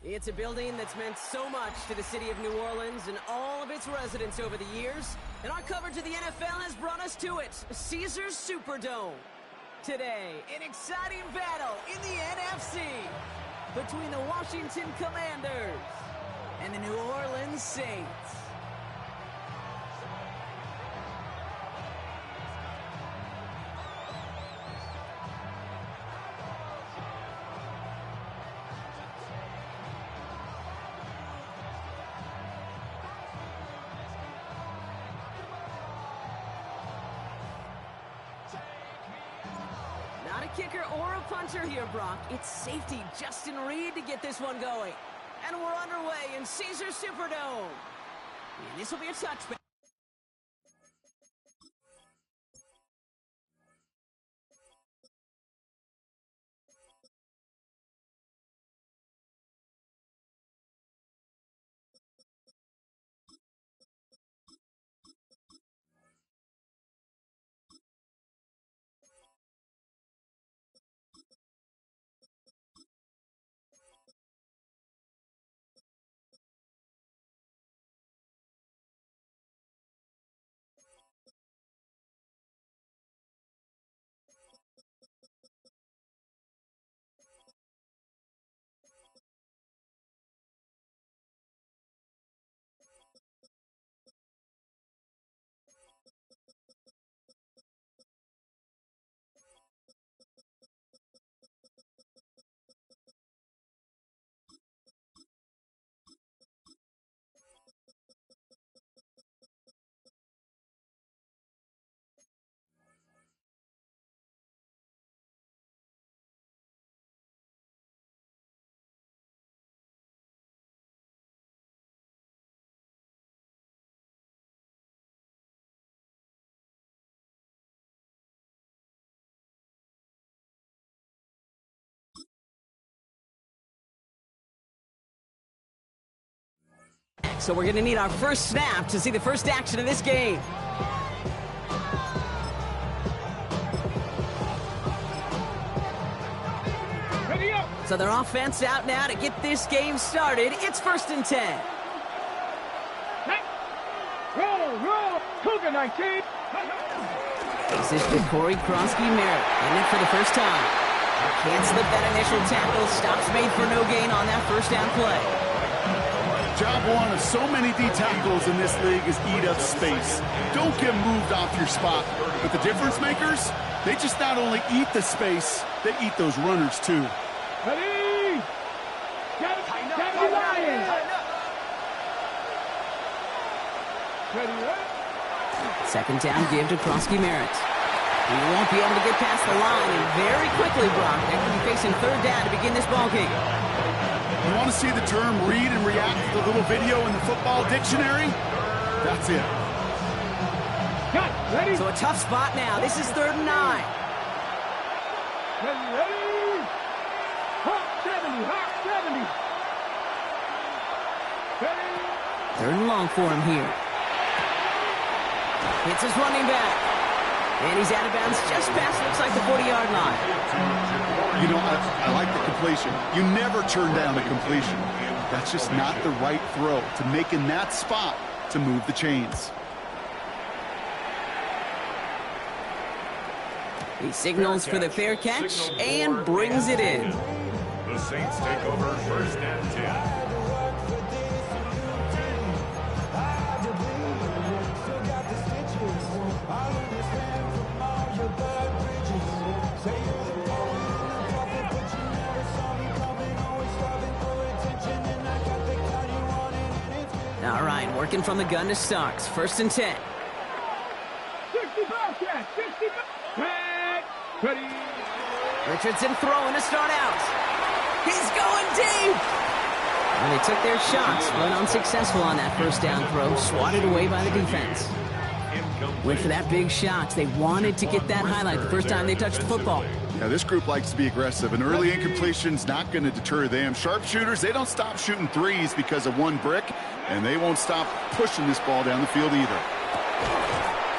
It's a building that's meant so much to the city of New Orleans and all of its residents over the years, and our coverage of the NFL has brought us to it, Caesars Superdome. Today, an exciting battle in the NFC between the Washington Commanders and the New Orleans Saints. Not a kicker or a puncher here, Brock. It's safety Justin Reid to get this one going. And we're underway in Caesars Superdome. And this will be a touchback. So we're going to need our first snap to see the first action of this game. So their offense out now to get this game started. It's 1st and 10. Roll, Cougar 19. This is Corey Krosky-Merritt in it for the first time. Can't slip that initial tackle. Stops made for no gain on that first down play. Job one of so many D tackles in this league is eat up space. Don't get moved off your spot. But the difference makers, they just not only eat the space, they eat those runners too. Ready? Get it, Lions. Ready? Second down give to Krosky-Merritt. He won't be able to get past the line, and very quickly, Brock, they're going to be facing 3rd down to begin this ball game. You want to see the term read and react to the little video in the football dictionary? That's it. Ready? So a tough spot now. This is 3rd and 9. Ready? Hawk 70. Ready? 3rd and long for him here. Hits his running back. And he's out of bounds just past, looks like the 40-yard line. You know, I like the completion. You never turn down a completion. That's just not the right throw to make in that spot to move the chains. He signals for the fair catch and brings it in. The Saints take over 1st and 10. All right, working from the gun to start. 1st and 10. 65 catch, 65. Ready? Richardson throwing to start out. He's going deep. And they took their shots, but unsuccessful on that first down throw. Swatted away by the defense. Went for that big shot. They wanted to get that highlight the first time they touched the football. Yeah, this group likes to be aggressive. An early incompletion's not going to deter them. Sharpshooters, they don't stop shooting threes because of one brick, and they won't stop pushing this ball down the field either.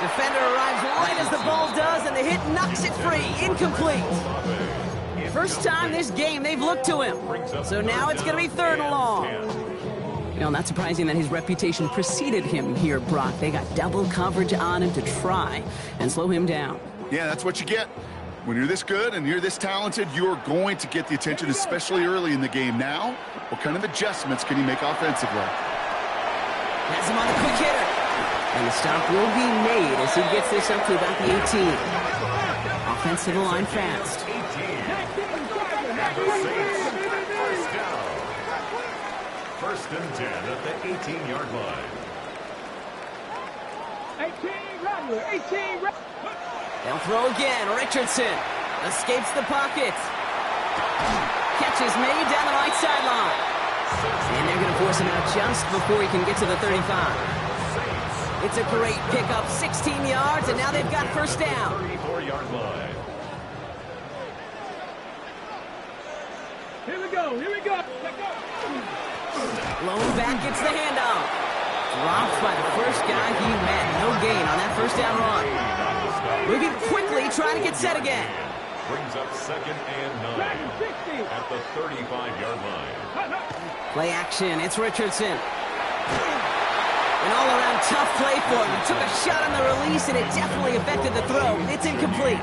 Defender arrives right as the ball does, and the hit knocks it free. Incomplete. First time this game they've looked to him. So now it's going to be 3rd and long. You know, not surprising that his reputation preceded him here, Brock. They got double coverage on him to try and slow him down. Yeah, that's what you get. When you're this good and you're this talented, you're going to get the attention, especially early in the game. Now, what kind of adjustments can he make offensively? Has him on the quick hitter. And the stop will be made as he gets this up to about the 18. Offensive line fast. First and 10 at the 18-yard line. 18 Rattler, 18 Rattler. They'll throw again. Richardson escapes the pocket. Catch is made down the right sideline. And they're going to force him out just before he can get to the 35. It's a great pickup, 16 yards, and now they've got first down. 34-yard line. Here we go, here we go. Lone back gets the handoff. Dropped by the first guy he met. No gain on that first down run. Moving quickly, trying to get set again. Brings up 2nd and 9 at the 35-yard line. Play action, it's Richardson. An all-around tough play for him. He took a shot on the release, and it definitely affected the throw. It's incomplete.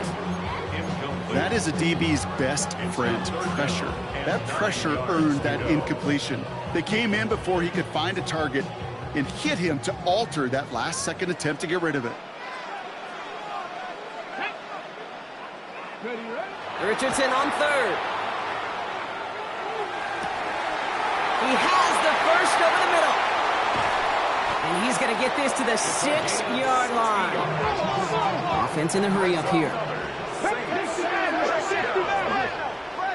That is a DB's best friend, pressure. That pressure earned that incompletion. They came in before he could find a target and hit him to alter that last-second attempt to get rid of it. Richardson on 3rd. He has the first over the middle. And he's going to get this to the 6-yard line. Offense in the hurry up here.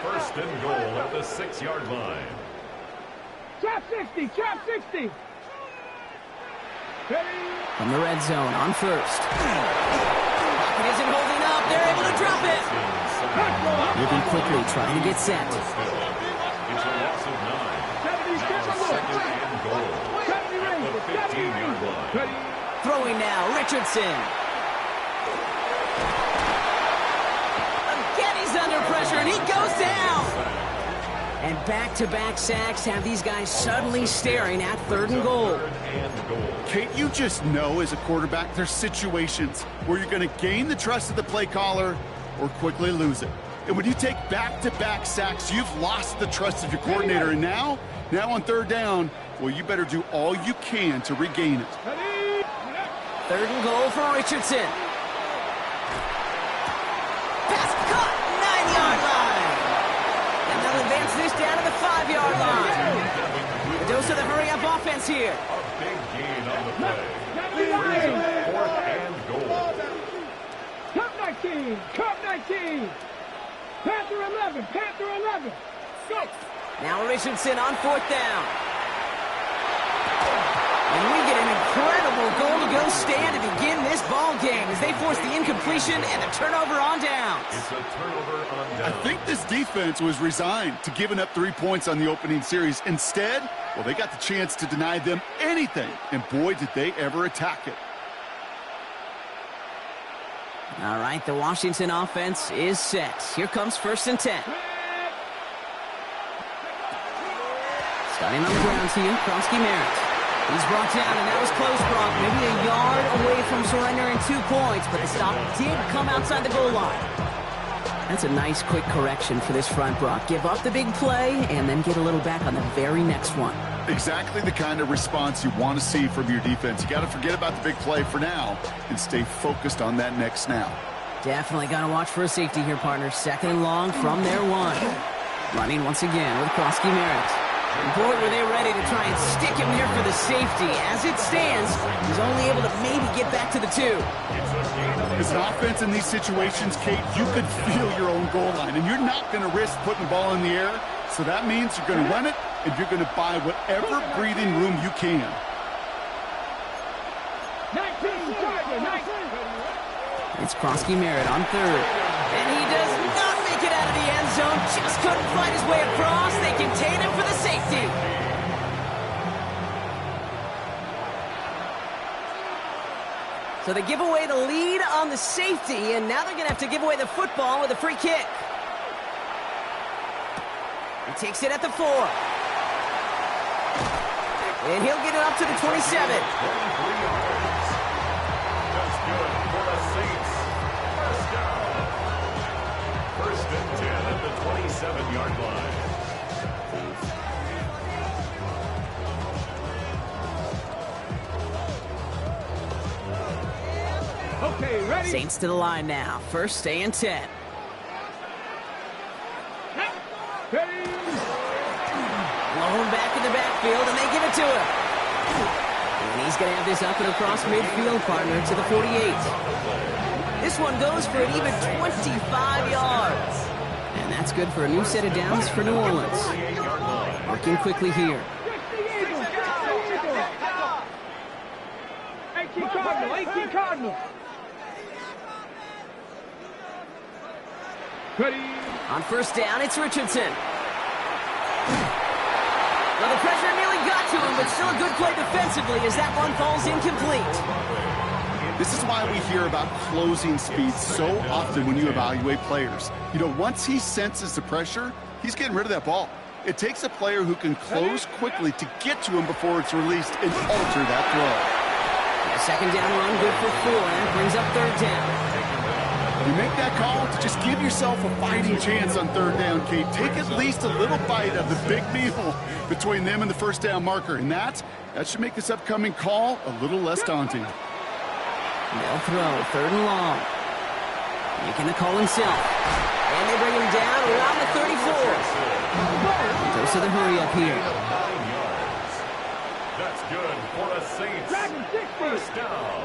First and goal at the 6-yard line. Trap 60, trap 60. From the red zone on 1st. Pocket isn't holding up. They're able to drop it. Moving quickly, trying to get set. It's a loss of 9. Now 2nd and goal at the 15-yard line. Throwing now, Richardson. Again, he's under pressure, and he goes down. And back-to-back sacks have these guys suddenly staring at 3rd and goal. Kate, you just know as a quarterback there's situations where you're going to gain the trust of the play caller or quickly lose it. And when you take back-to-back sacks, you've lost the trust of your coordinator. And now on 3rd down, well, you better do all you can to regain it. 3rd and goal for Richardson. Pass caught, 9-yard line. And they'll advance this down to the 5-yard line. The dose of the hurry-up offense here. A big gain on the play. Brings up 4th and goal. Cup 19, Cup 19. Panther 11, Panther 11. Go. Now Richardson on 4th down. And we get an incredible goal-to-go stand to begin this ball game as they force the incompletion and the turnover on downs. It's a turnover on downs. I think this defense was resigned to giving up 3 points on the opening series. Instead, well, they got the chance to deny them anything, and boy, did they ever attack it. All right, the Washington offense is set. Here comes 1st and 10. Starting on the ground here, Kronsky Merritt. He's brought down, and that was close, Brock. Maybe a yard away from surrendering 2 points, but the stop did come outside the goal line. That's a nice quick correction for this front, Brock. Give up the big play and then get a little back on the very next one. Exactly the kind of response you want to see from your defense. You got to forget about the big play for now and stay focused on that next snap. Definitely got to watch for a safety here, partner. 2nd and long from their 1. Running once again with Kronsky Merritt. And boy, were they ready to try and stick him here for the safety. As it stands, he's only able to maybe get back to the 2. As an offense in these situations, Kate, you could feel your own goal line, and you're not going to risk putting the ball in the air. So that means you're going to run it, and you're going to buy whatever breathing room you can. 19, Charger, 19. It's Kronsky Merritt on 3rd. And he does not make it out of the end zone. Just couldn't find his way across. They contain him for the safety. So they give away the lead on the safety, and now they're going to have to give away the football with a free kick. He takes it at the 4. And he'll get it up to the 27. 23 yards. That's good for the Saints. First down. First and 10 at the 27-yard line. Okay, ready? Saints to the line now. First and 10. Ready? Blown back in the backfield, and they give it to him. And he's going to have this up and across midfield, partner, to the 48. This one goes for an even 25 yards. And that's good for a new set of downs for New Orleans. Working quickly here. 18 Cardinal, 18 Cardinal. Ready? On first down, it's Richardson. Well, the pressure nearly got to him, but still a good play defensively as that one falls incomplete. This is why we hear about closing speed so often when you evaluate players. You know, once he senses the pressure, he's getting rid of that ball. It takes a player who can close quickly to get to him before it's released and alter that throw. A second down run, good for 4, and it brings up third down. You make that call to just give yourself a fighting chance on third down, Kate. Take at least a little bite of the big meal between them and the first down marker, and that should make this upcoming call a little less daunting. They'll throw, third and long. Making the call himself. And they bring him down around the 34. Goes to the hurry up here. 9 yards. That's good for the Saints. Dragon 60. First down.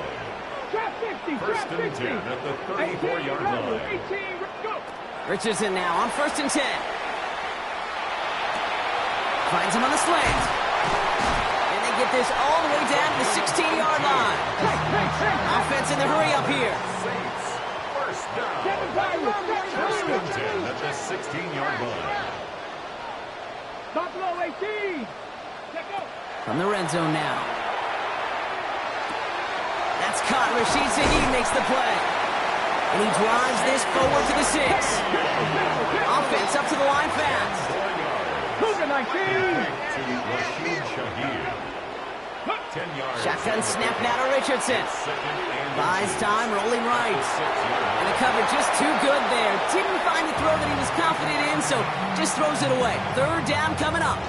Trap 60. First and 10 at the 34-yard line. 18, go. Richardson now on first and 10. Finds him on the slant. And they get this all the way down to the 16-yard line. Offense in the hurry up here. Saints. First down. First and 10 at the 16-yard line. Buffalo 18. Check out. From the red zone now. That's caught. Rashid Shaheed makes the play. And he drives this forward to the 6. Offense up to the line fast. Cougar 19. Rashid Shaheed. 10 yards. Shotgun snap now to Richardson. Buys time, rolling right. And the cover just too good there. Didn't find the throw that he was confident in, so just throws it away. Third down coming up.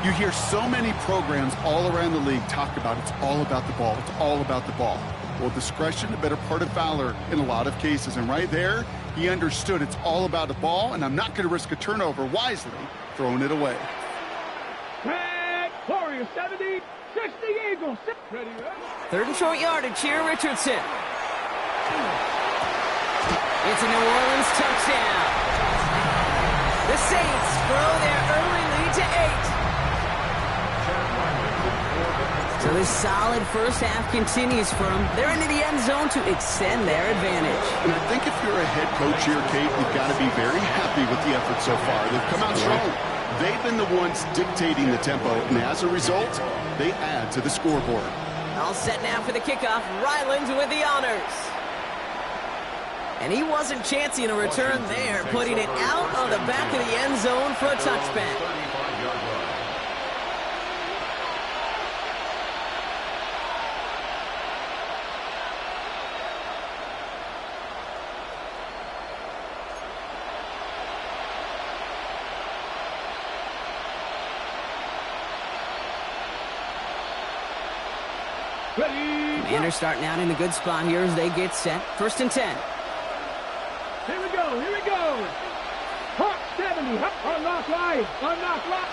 You hear so many programs all around the league talk about it's all about the ball. It's all about the ball. Well, discretion, a better part of valor in a lot of cases. And right there, he understood it's all about the ball, and I'm not going to risk a turnover wisely, throwing it away. Red Warriors 70. 60 Eagles. Ready, ready. Third and short yardage here, Richardson. It's a New Orleans touchdown. The Saints grow their early lead to 8. So this solid first half continues for them. They're into the end zone to extend their advantage. And I think if you're a head coach here, Kate, you've got to be very happy with the effort so far. They've come out strong. They've been the ones dictating the tempo, and as a result, they add to the scoreboard. All set now for the kickoff. Ryland with the honors. And he wasn't chancing a return there, putting it out on the back of the end zone for a touchback. Commanders starting out in a good spot here as they get set. First and 10. Here we go, here we go. Hawk 70, unlock line, unlock line.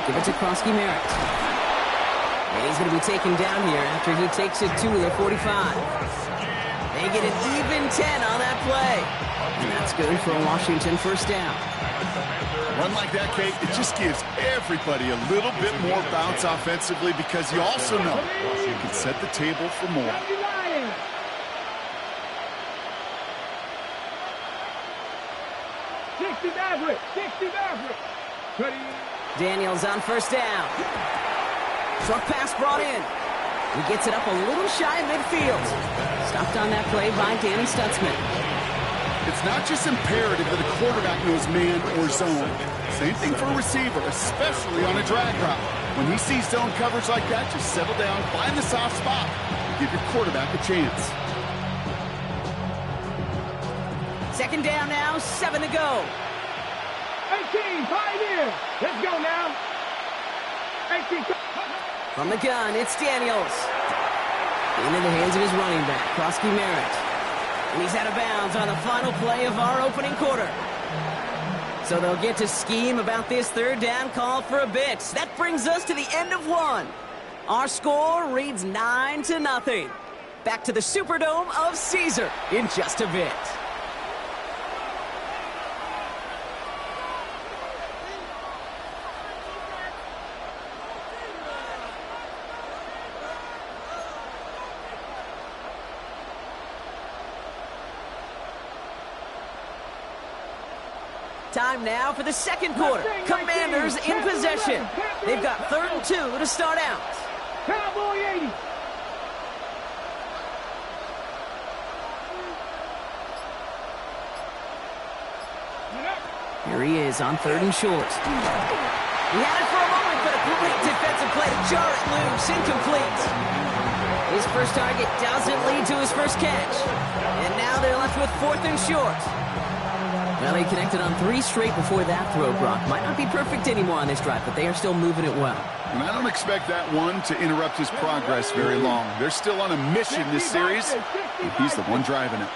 Give it to Krosky Merritt. And he's going to be taken down here after he takes it to the 45. They get an even 10 on that play. And that's good for a Washington first down. Run like that, Kate, it just gives everybody a little bit more bounce offensively because you also know you can set the table for more. 60 Maverick, 60 Maverick. Ready? Daniels on first down. Short pass brought in. He gets it up a little shy of midfield. Stopped on that play by Danny Stutzman. It's not just imperative that a quarterback knows man or zone. Same thing for a receiver, especially on a drag route. When he sees zone coverage like that, just settle down, find the soft spot, and give your quarterback a chance. Second down now, 7 to go. 18, Pioneer. Let's go now. 18. From the gun, it's Daniels. Into the hands of his running back, Krosky Merritt. And he's out of bounds on the final play of our opening quarter. So they'll get to scheme about this third down call for a bit. That brings us to the end of one. Our score reads 9-0. Back to the Superdome of Caesar in just a bit. Time now for the second quarter. Commanders in possession. They've got 3rd and 2 to start out. Cowboy 80. Here he is on 3rd and short. He had it for a moment, but a great defensive play to jar it loose. Incomplete. His first target doesn't lead to his first catch. And now they're left with 4th and short. Well, he connected on 3 straight before that throw, Brock. Might not be perfect anymore on this drive, but they are still moving it well. And I don't expect that one to interrupt his progress very long. They're still on a mission this series, and he's the one driving it.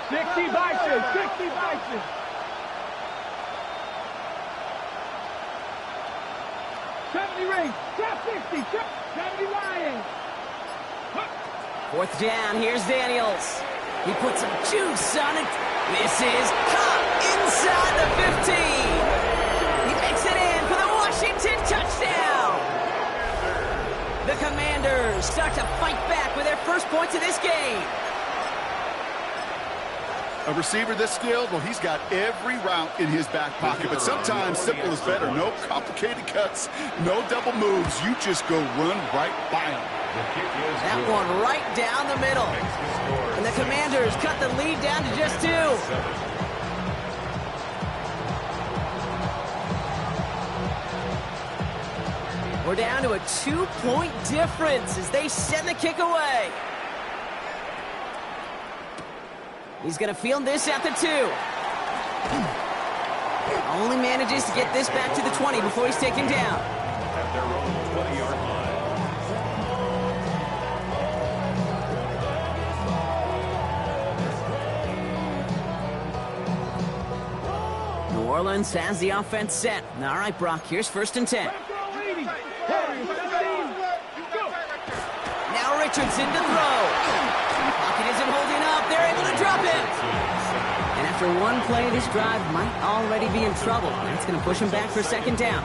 Sixty Bison. 70 Ring. Top 60. 70 Lions. 4th down, here's Daniels. He puts some juice on it. This is caught inside the 15. He makes it in for the Washington touchdown. The Commanders start to fight back with their first points of this game. A receiver this skilled, well, he's got every route in his back pocket, but sometimes simple is better. No complicated cuts, no double moves. You just go run right by him. That one right down the middle. And the Commanders cut the lead down to just 2. We're down to a 2-point difference as they send the kick away. He's going to field this at the 2. Only manages to get this back to the 20 before he's taken down. At their own 20-yard line. New Orleans has the offense set. All right, Brock, here's 1st and 10. Now Richardson to throw. Pocket isn't holding up. They're able to drop it. And after one play, this drive might already be in trouble. That's going to push him back for 2nd down.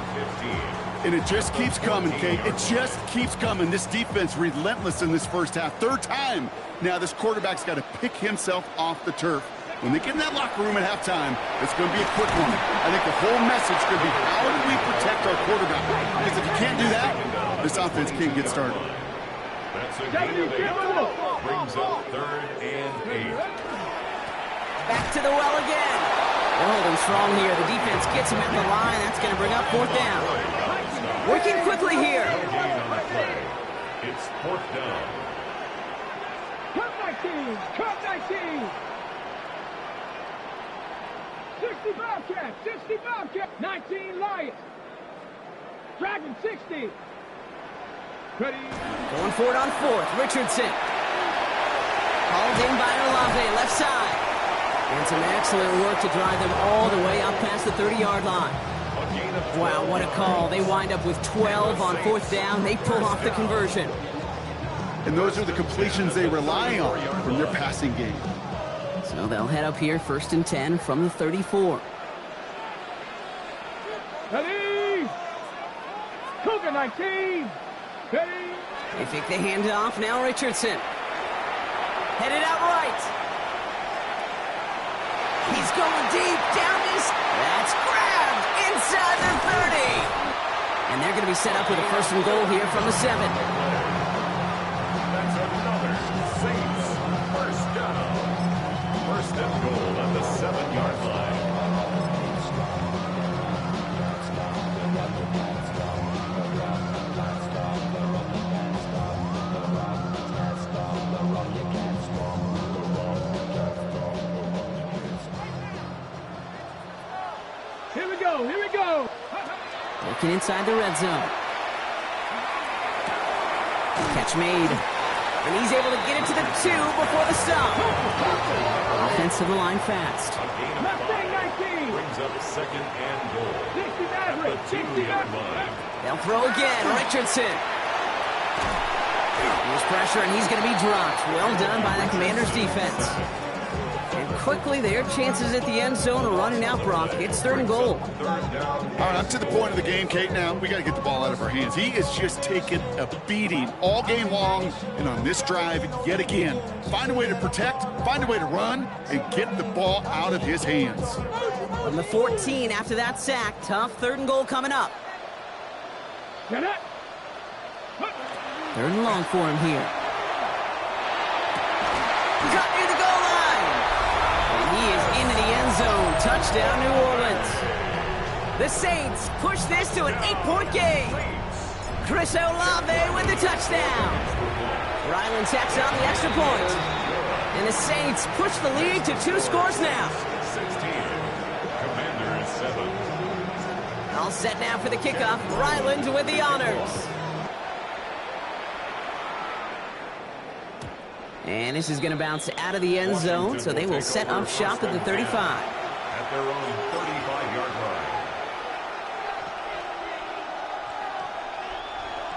And it just keeps coming, Kate. It just keeps coming. This defense relentless in this first half. 3rd time. Now this quarterback's got to pick himself off the turf. When they get in that locker room at halftime, it's going to be a quick one. I think the whole message could be, how do we protect our quarterback? Because if you can't do that, this offense can't get started. That's a gain of 8. Brings up 3rd and 8. Back to the well again. They're holding strong here. The defense gets him at the line. That's going to bring up 4th down. Working quickly here. Gain on the play. It's 4th down. Cut 19. 60 Bobcat. 19 Lions. Dragon 60. Ready. Going for it on 4th. Richardson. Hauled in by Olave, left side. And some excellent work to drive them all the way up past the 30-yard line. Wow, what a call. They wind up with 12 on 4th down. They pull off the conversion. And those are the completions they rely on from their passing game. So they'll head up here 1st and 10 from the 34. Ready. Cougar 19. Ready. They fake the handoff. Now Richardson. Headed out right. He's going deep. Down this. That's grabbed inside the 30. And they're going to be set up with a 1st and goal here from the 7. That's another and goal at the 7-yard line. Here we go, here we go. Looking inside the red zone. Catch made. And he's able to get it to the 2 before the stop. Offense to the line fast. A gain of Mustang 5 19. brings up 2nd and goal 60 at Maverick, the 60 2-yard Maverick. line. They'll throw again. Richardson. Here's pressure, and he's going to be dropped. Well done by the Commanders' defense. And quickly, their chances at the end zone are running out, Brock. It's 3rd and goal. All right, I'm to the point of the game, Kate, now. We got to get the ball out of our hands. He is just taking a beating all game long, and on this drive, yet again. Find a way to protect, find a way to run, and get the ball out of his hands. From the 14 after that sack, tough 3rd and goal coming up. Get it. 3rd and long for him here. Cut near the goal line. And he is into the end zone. Touchdown, New Orleans. The Saints push this to an 8-point game. Chris Olave with the touchdown. Ryland tacks on the extra point. And the Saints push the lead to 2 scores now. 16. Commanders 7. All set now for the kickoff. Ryland with the honors. And this is going to bounce out of the end zone, so they will set up shop at the 35. At their own 35-yard line.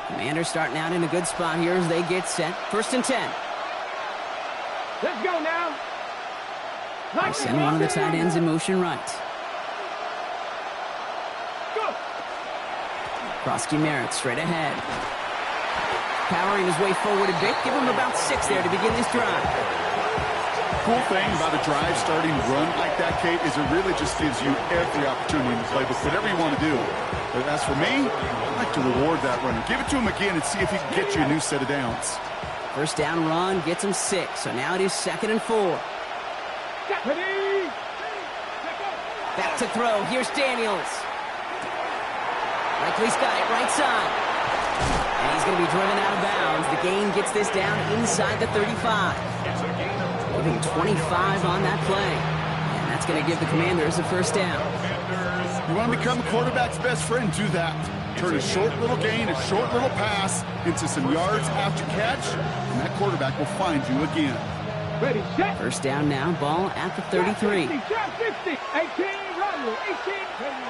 Commanders starting out in a good spot here as they get set. 1st and 10. Let's go now. They send one of the tight ends in motion right. Go. Krosky Merritt straight ahead. Powering his way forward a bit. Give him about 6 there to begin this drive. Cool thing about a drive starting run like that, Kate, is it really just gives you every opportunity in the playbook, whatever you want to do. But as for me, I like to reward that runner. Give it to him again and see if he can get you a new set of downs. 1st down run gets him 6, so now it is 2nd and 4. Ready. Back to throw. Here's Daniels. Likely's got it right side. And he's going to be driven out of bounds. The gain gets this down inside the 35. Giving 25 on that play. And that's going to give the Commanders a 1st down. You want to become a quarterback's best friend, do that. Turn a short little gain, a short little pass into some yards after catch, and that quarterback will find you again. Ready, set. 1st down now, ball at the 33. 50, 50, 18, run, 18,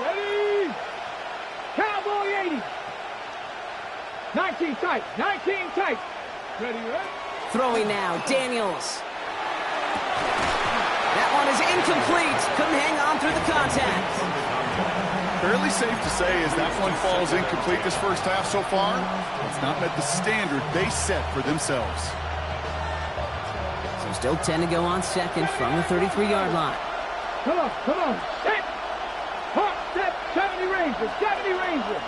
ready. Cowboy 80. 19 tight, 19 tight. Ready, ready. Throwing now, Daniels. That one is incomplete. Couldn't hang on through the contact. Fairly safe to say as that one falls incomplete this first half so far, it's not met the standard they set for themselves. So still 10 to go on 2nd from the 33-yard line. Come on, come on. Set. Hawk, set. 70 Rangers, 70 Rangers.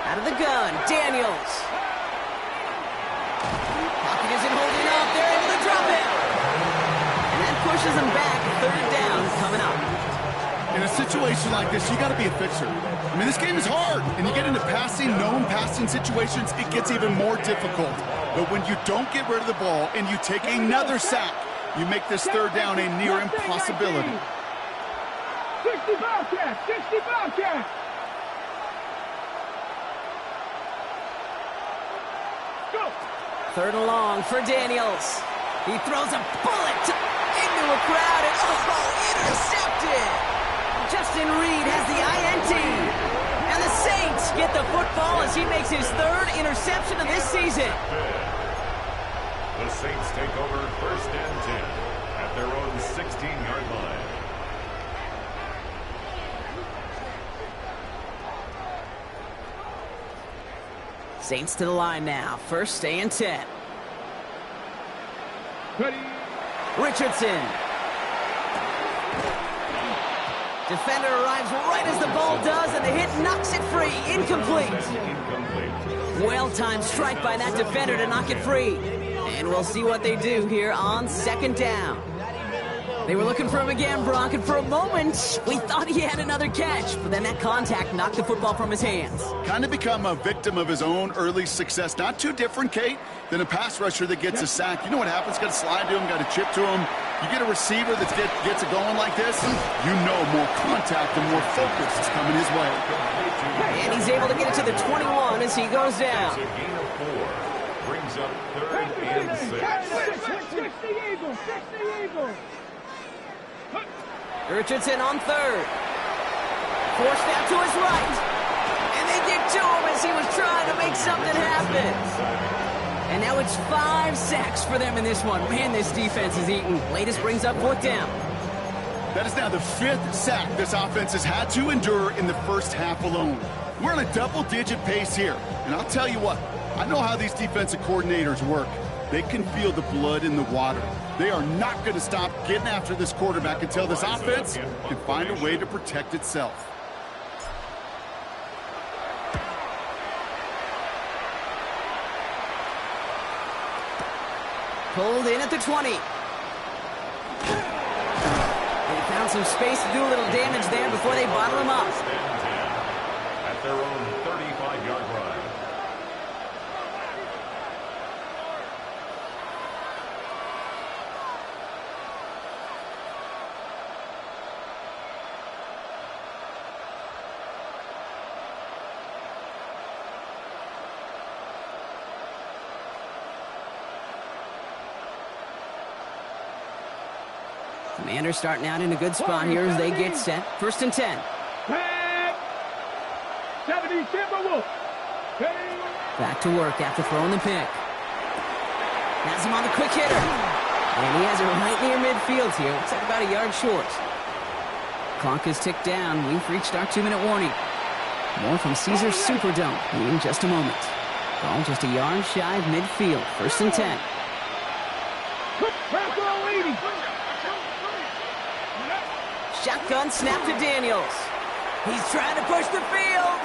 Out of the gun, Daniels. Pocket isn't holding up. They're able to drop it. And that pushes them back. 3rd down coming up. In a situation like this, you got to be a fixer. I mean, this game is hard, and you get into known passing situations, it gets even more difficult. But when you don't get rid of the ball and you take another sack, you make this 3rd down a near impossibility. 60 Bobcats, 60 Bobcats. Go. 3rd and long for Daniels. He throws a bullet into a crowd and intercepted. Justin Reed has the INT. And the Saints get the football as he makes his 3rd interception of this season. The Saints take over 1st and 10 at their own 16-yard line. Saints to the line now. 1st and 10. Ready. Richardson. Defender arrives right as the ball does, and the hit knocks it free. Incomplete. Well-timed strike by that defender to knock it free. And we'll see what they do here on second down. They were looking for him again, Brock, and for a moment, we thought he had another catch, but then that contact knocked the football from his hands. Kind of become a victim of his own early success. Not too different, Kate, than a pass rusher that gets a sack. You know what happens? Got to slide to him, got to chip to him. You get a receiver that gets it going like this, you know more contact and more focus is coming his way. And he's able to get it to the 21 as he goes down. A gain of 4. Brings up 3rd and 6. 60 Eagles, 60 Eagles. Richardson on 3rd. Forced out to his right. And they get to him as he was trying to make something happen. And now it's 5 sacks for them in this one. Man, this defense is eating. Latest brings up 4th down. That is now the 5th sack this offense has had to endure in the first half alone. We're on a double-digit pace here. And I'll tell you what, I know how these defensive coordinators work. They can feel the blood in the water. They are not going to stop getting after this quarterback until this offense can find a way to protect itself. Pulled in at the 20. They found some space to do a little damage there before they bottle him up. At their own 35-yard line. Commanders starting out in a good spot here as they get set. 1st and 10. Back. 70 Timberwolves. Back to work after throwing the pick. Has him on the quick hitter. And he has it right near midfield here. Looks like about a yard short. Clock is ticked down. We've reached our 2-minute warning. More from Caesars Superdome in just a moment. Ball just a yard shy of midfield. 1st and 10. Shotgun snap to Daniels. He's trying to push the field.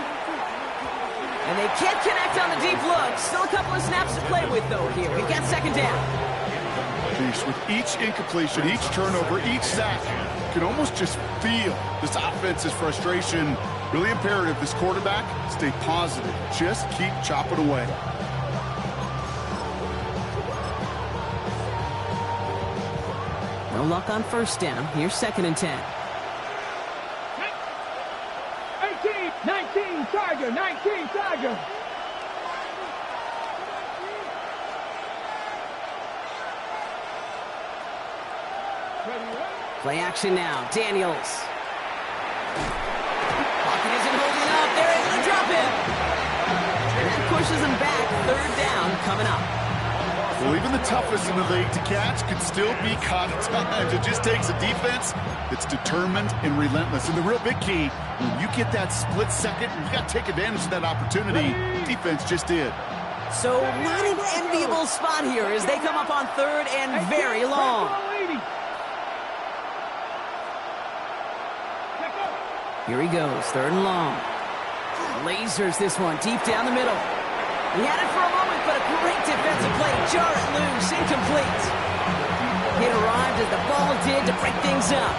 And they can't connect on the deep look. Still a couple of snaps to play with, though, here. We've got 2nd down. With each incompletion, each turnover, each sack, you can almost just feel this offense's frustration. Really imperative, this quarterback, stay positive. Just keep chopping away. No luck on 1st down. Here's 2nd and 10. 19 Tiger, 19 Tiger. Play action now. Daniels. Pocket isn't holding up. They're able to drop him. And that pushes him back. 3rd down coming up. Well, even the toughest in the league to catch could still be caught at times. It just takes a defense that's determined and relentless. And the real big key, when you get that split second, you got to take advantage of that opportunity. Defense just did. So not an enviable spot here as they come up on 3rd and very long. Here he goes, 3rd and long. Lasers this one deep down the middle. He had it for a moment, but a great defensive play to jar it loose, incomplete. It arrived as the ball did to break things up.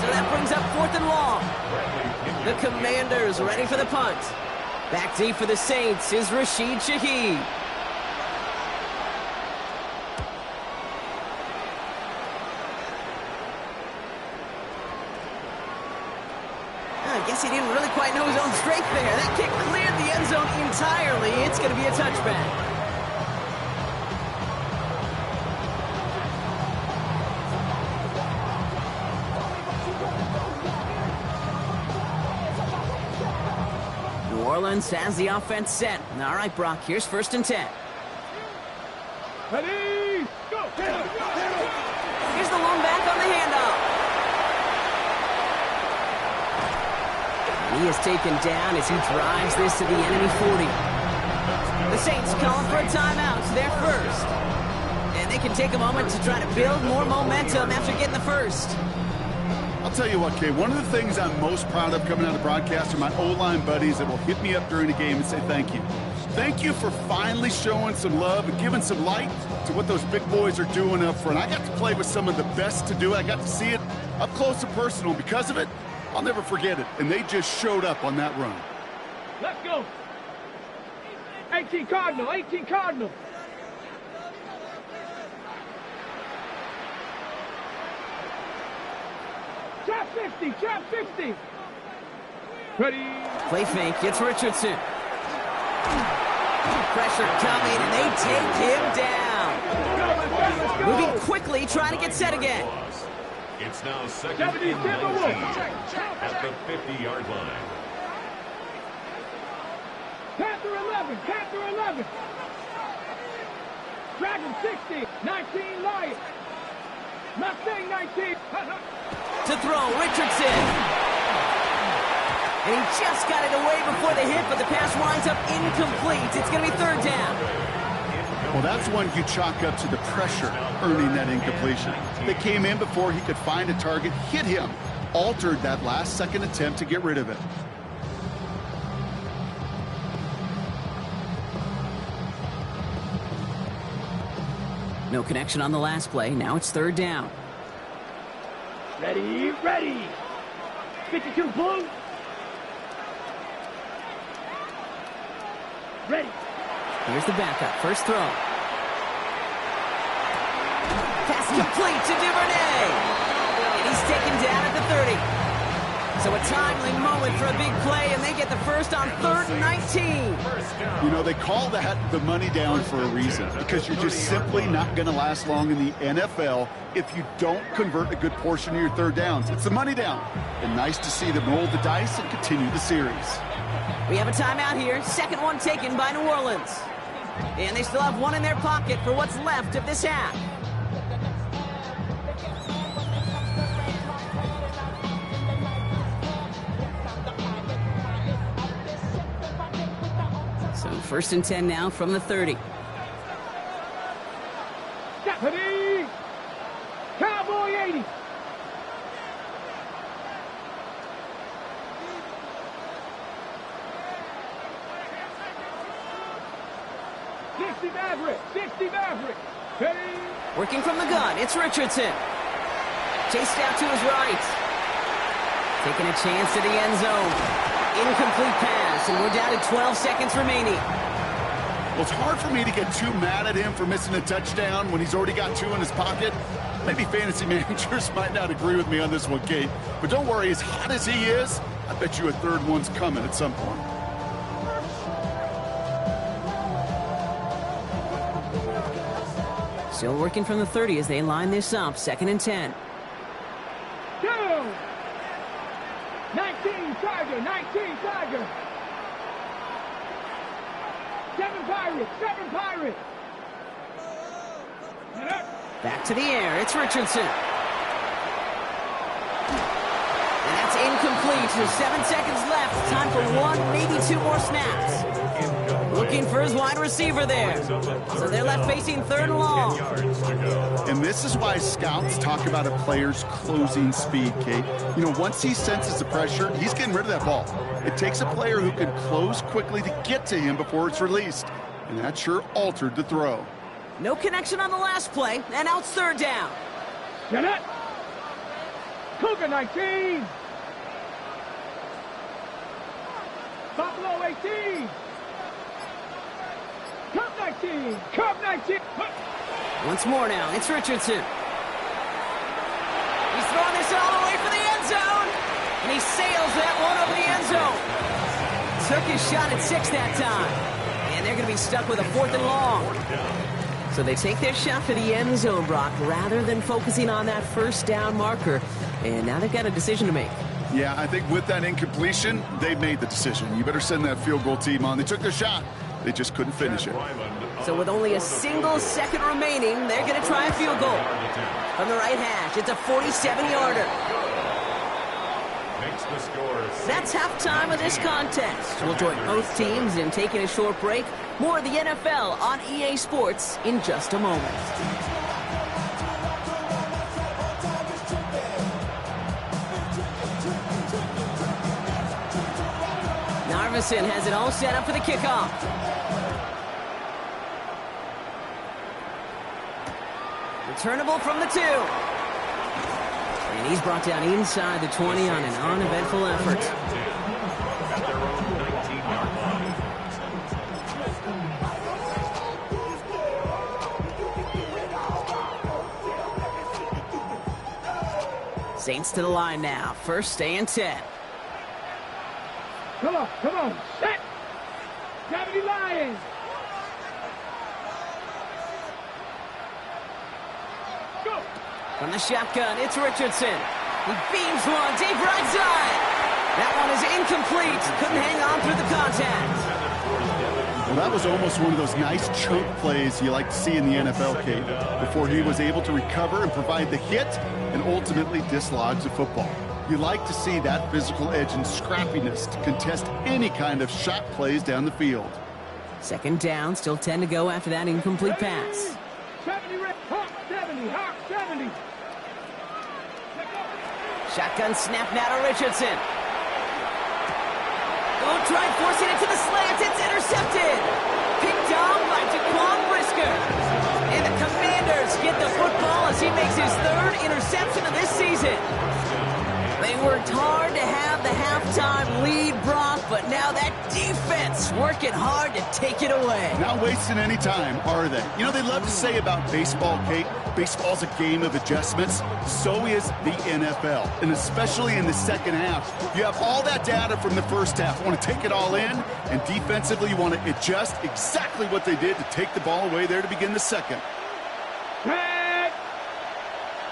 So that brings up 4th and long. The Commanders ready for the punt. Back deep for the Saints is Rashid Shaheed. I guess he didn't really quite know his own strength there. That kick cleared the end zone entirely. It's going to be a touchback. New Orleans has the offense set. All right, Brock, here's 1st and 10. Ready, go! Here's the lone back on the handoff. He is taken down as he drives this to the enemy 40. The Saints calling for a timeout. It's their first. And they can take a moment to try to build more momentum after getting the first. I'll tell you what, Kay, one of the things I'm most proud of coming out of the broadcast are my O-line buddies that will hit me up during the game and say thank you. Thank you for finally showing some love and giving some light to what those big boys are doing up front. I got to play with some of the best to do it. I got to see it up close and personal. Because of it, I'll never forget it. And they just showed up on that run. Let's go. 18 Cardinal, 18 Cardinal. Trap 50, trap 50. Ready. Play fake, it's Richardson. Pressure coming, and they take him down. Let's go. Moving quickly, trying to get set again. It's now second and 19 at the 50-yard line. Panther 11, Panther 11. Dragon 60, 19 Lion. Mustang 19. To throw, Richardson. And he just got it away before the hit, but the pass winds up incomplete. It's going to be third down. Well, that's one you chalk up to the pressure earning that incompletion. They came in before he could find a target, hit him, altered that last-second attempt to get rid of it. No connection on the last play. Now it's third down. Ready, ready. 52 blue. Ready. Here's the backup. First throw. Pass complete to Duvernay. And he's taken down at the 30. So a timely moment for a big play, and they get the first on 3rd and 19. You know, they call that the money down for a reason, because you're just simply not going to last long in the NFL if you don't convert a good portion of your third downs. It's the money down. And nice to see them roll the dice and continue the series. We have a timeout here. Second one taken by New Orleans. And they still have one in their pocket for what's left of this half. So 1st and 10 now from the 30. Stephanie! Cowboy 80! Maverick! 60 Maverick! Ready? Working from the gun, it's Richardson. Chased out to his right. Taking a chance to the end zone. Incomplete pass, and we're down to 12 seconds remaining. Well, it's hard for me to get too mad at him for missing a touchdown when he's already got two in his pocket. Maybe fantasy managers might not agree with me on this one, Kate. But don't worry, as hot as he is, I bet you a third one's coming at some point. Still working from the 30 as they line this up. 2nd and 10. Go! 19 Tiger! 19 Tiger! 7 Pirates! 7 Pirates! Back to the air. It's Richardson. And that's incomplete. There's 7 seconds left. Time for one, maybe two more snaps. Looking for his wide receiver there. So they're left facing 3rd and long. And this is why scouts talk about a player's closing speed, Kate. You know, once he senses the pressure, he's getting rid of that ball. It takes a player who can close quickly to get to him before it's released. And that sure altered the throw. No connection on the last play, and now it's 3rd down. Get it! Cougar 19! Buffalo 18! Cub 19! Cub 19! Once more now, it's Richardson. He's throwing this all the way for the end zone, and he sails that one over the end zone. Took his shot at 6 that time, and they're going to be stuck with a 4th and long. So they take their shot for the end zone, Brock, rather than focusing on that 1st down marker. And now they've got a decision to make. Yeah, I think with that incompletion, they've made the decision. You better send that field goal team on. They took their shot. They just couldn't finish it. So with only a single second remaining, they're going to try a field goal. From the right hash, it's a 47-yarder. That's halftime of this contest. We'll join both teams in taking a short break. More of the NFL on EA Sports in just a moment. Narveson has it all set up for the kickoff. Returnable from the 2. And he's brought down inside the 20 on an uneventful effort. At their own 19-yard line. Saints to the line now. First and 10. Come on, set! 70 Lions! Go! From the shotgun, it's Richardson. He beams one deep right side. That one is incomplete. Couldn't hang on through the contact. Well, that was almost one of those nice chunk plays you like to see in the NFL, Kate, before he was able to recover and provide the hit and ultimately dislodge the football. You like to see that physical edge and scrappiness to contest any kind of shot plays down the field. Second down, still 10 to go after that incomplete pass. 70, Hawk 70, Hawk 70. Shotgun snap now to Richardson. Oh, try forcing it to the slant. It's intercepted. Picked off by Jaquan Brisker. And the Commanders get the football as he makes his 3rd interception of this season. They worked hard to have the halftime lead, Brock, but now that defense working hard to take it away. Not wasting any time, are they? You know, they love to say about baseball, Kate, baseball's a game of adjustments. So is the NFL, and especially in the second half. You have all that data from the first half. You want to take it all in, and defensively you want to adjust exactly what they did to take the ball away there to begin the second.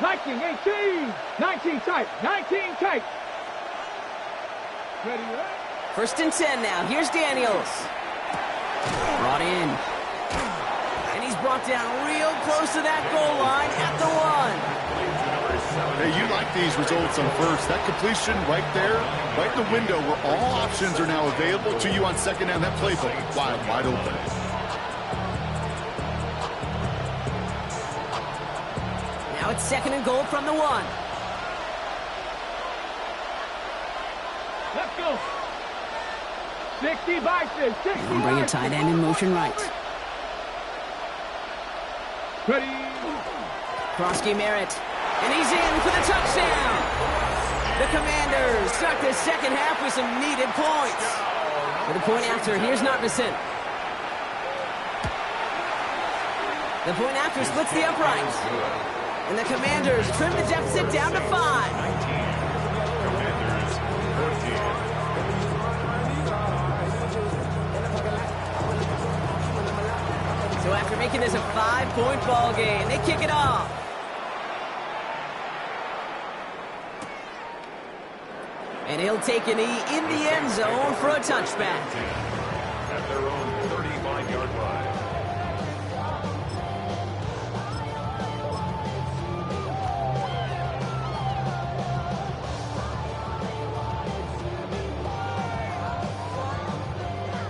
19, 18, 19 tight, 19 tight. Ready, First and 10 now. Here's Daniels. Brought in. And he's brought down real close to that goal line at the 1. Hey, you like these results on first. That completion right there, right in the window where all options are now available to you on second down. That playbook wide open. Now it's second and goal from the 1. Let's go. 60 biceps, 60 And bring a tight end in motion right. Ready. Krosky Merritt. And he's in for the touchdown. The Commanders start the second half with some needed points. For the point after, here's Narveson. The point after splits the uprights. And the Commanders trim the deficit down to 5. Commanders 14. So after making this a 5-point ball game, they kick it off. And he'll take a knee in the end zone for a touchback. At their own 35-yard line.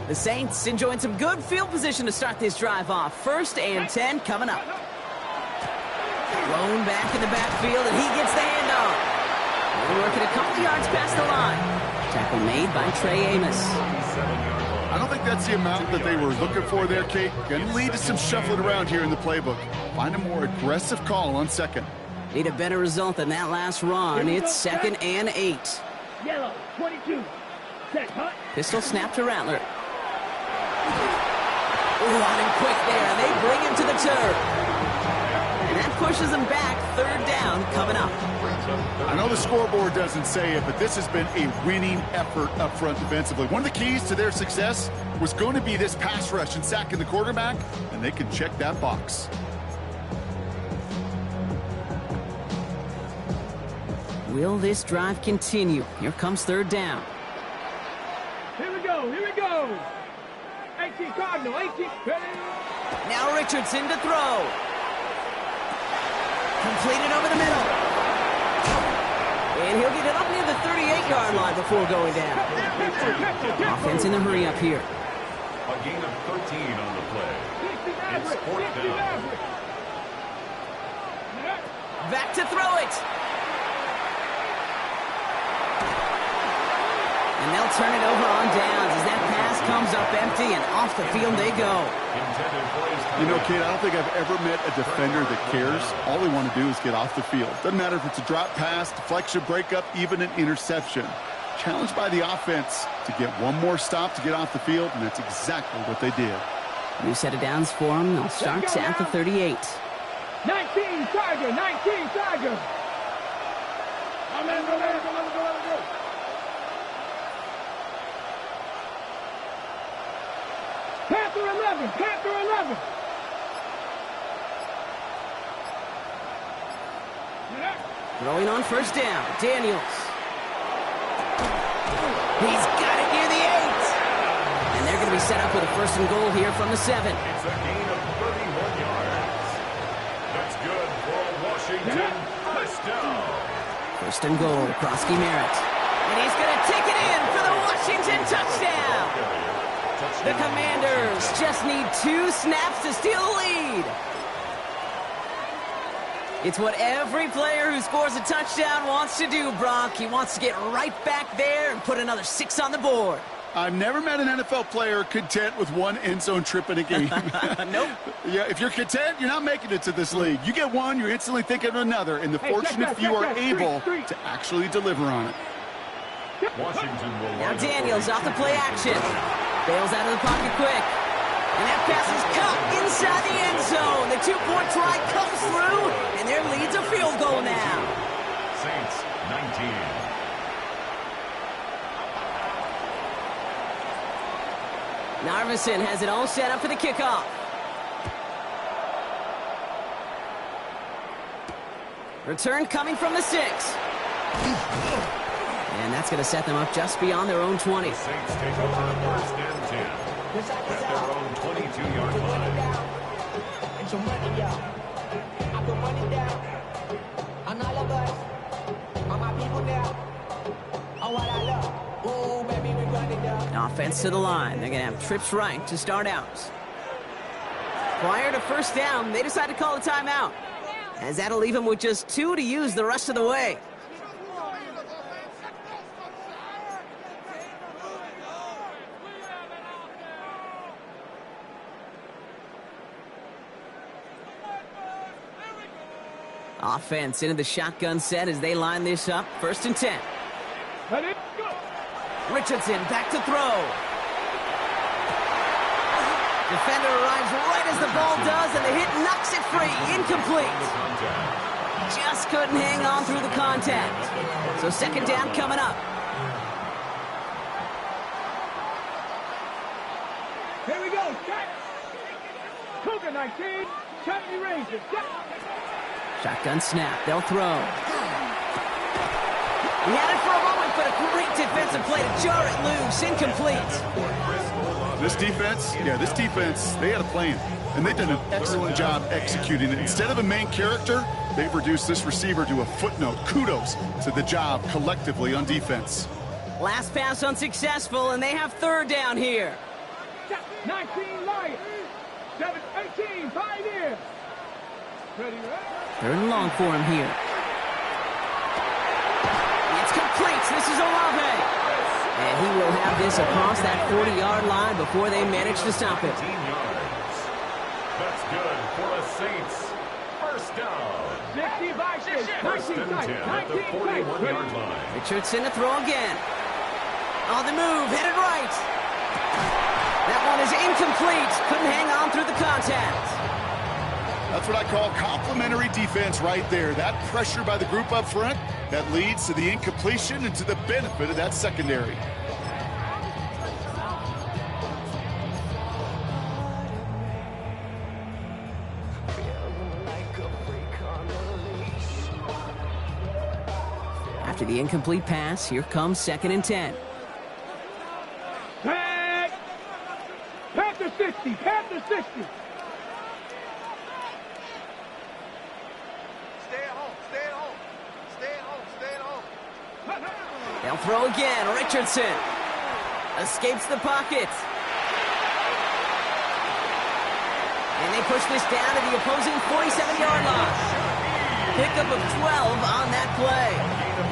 The Saints enjoying some good field position to start this drive off. First and 10 coming up. Thrown back in the backfield, and he gets the handoff. They're working a couple yards past the line. Tackle made by Trey Amos. I don't think that's the amount that they were looking for there, Kate. Going to lead to some shuffling around here in the playbook. Find a more aggressive call on second. Need a better result than that last run. It's second and 8. Yellow, 22. Set, hut. Pistol snap to Rattler. On him quick there, and they bring him to the turf. And that pushes them back. Third down coming up. I know the scoreboard doesn't say it, but this has been a winning effort up front defensively. One of the keys to their success was going to be this pass rush and sacking the quarterback, and they can check that box. Will this drive continue? Here comes third down. Here we go, here we go. 18 Cardinal, 18. Ready. Now Richardson to throw. Completed over the middle. And he'll get it up near the 38-yard line before going down. Offense in the hurry up here. A gain of 13 on the play. It's fourth down. Back to throw it. And they'll turn it over on downs as that pass comes up empty, and off the field they go. You know, Kate, I don't think I've ever met a defender that cares. All they want to do is get off the field. Doesn't matter if it's a drop pass, deflection, breakup, even an interception. Challenged by the offense to get one more stop to get off the field, and that's exactly what they did. New set of downs for them. They'll start at the 38. 19 Tiger, 19 Tiger. Let go. Panther 11, Panther 11. Throwing on first down, Daniels. He's got it near the 8. And they're going to be set up with a first and goal here from the 7. It's a gain of 31 yards. That's good for Washington. First down. First and goal, Krosky Merritt. And he's going to take it in for the Washington touchdown. The Commanders just need 2 snaps to steal the lead. It's what every player who scores a touchdown wants to do, Brock. He wants to get right back there and put another 6 on the board. I've never met an NFL player content with one end zone trip in a game. Nope. Yeah, if you're content, you're not making it to this league. You get one, you're instantly thinking of another, and the fortunate few are able to actually deliver on it. Washington will Now Daniels off the play action. Bails out of the pocket quick. And that pass is caught inside the end zone. The 2-point try comes through, and their lead's a field goal now. Saints 19. Narveson has it all set up for the kickoff. Return coming from the 6. And that's going to set them up just beyond their own 20. The Saints take over first and 10 at their own 22-yard line. Offense to the line. They're going to have trips right to start out. Prior to first down, they decide to call a timeout, as that'll leave them with just 2 to use the rest of the way. Offense into the shotgun set as they line this up. First and 10. Ready, go. Richardson back to throw. Defender arrives right as the ball does, and the hit knocks it free. Incomplete. Just couldn't hang on through the contact. So second down coming up. Here we go. Set. Cougar 19. 70 Rangers. Set. Shotgun snap. They'll throw. He had it for a moment, but a great defensive play to jar it loose. Incomplete. This defense, they had a plan, and they've done an excellent job executing it. Instead of a main character, they've reduced this receiver to a footnote. Kudos to the job collectively on defense. Last pass unsuccessful, and they have third down here. 19 Lions. 18 Pioneers. Ready, Third and long for him here. It's complete. This is Olave. And he will have this across that 40-yard line before they manage to stop it. 19 yards. That's good for the Saints. First down. 60 Vikings. First and 10 at the 41-yard line. Richardson to throw again. On the move, headed right. That one is incomplete. Couldn't hang on through the contact. That's what I call complimentary defense right there. That pressure by the group up front, that leads to the incompletion and to the benefit of that secondary. After the incomplete pass, here comes second and 10. Tag. Panther 60. Panther 60. They'll throw again. Richardson escapes the pocket. And they push this down to the opposing 47-yard line. Pickup of 12 on that play.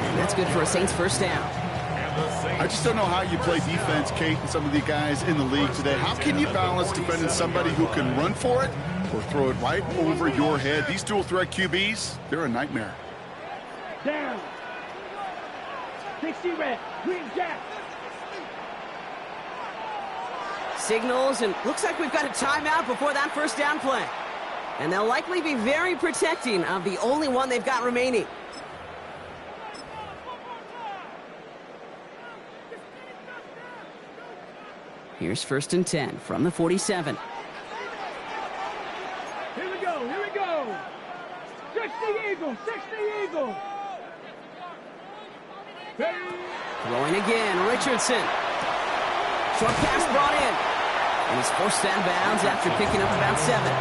And that's good for a Saints first down. And the Saints I just don't know how you play defense, Kate, and some of the guys in the league today. How can you balance defending somebody who can run for it or throw it right over your head? These dual threat QBs, they're a nightmare. Down. 60 red. Green jack. Signals, and looks like we've got a timeout before that first down play. And they'll likely be very protecting of the only one they've got remaining. Here's 1st and 10 from the 47. Here we go. Here we go. 60 Eagles. 60 Eagles. Throwing again, Richardson. Short pass brought in. And he's forced out of bounds after picking up about 7.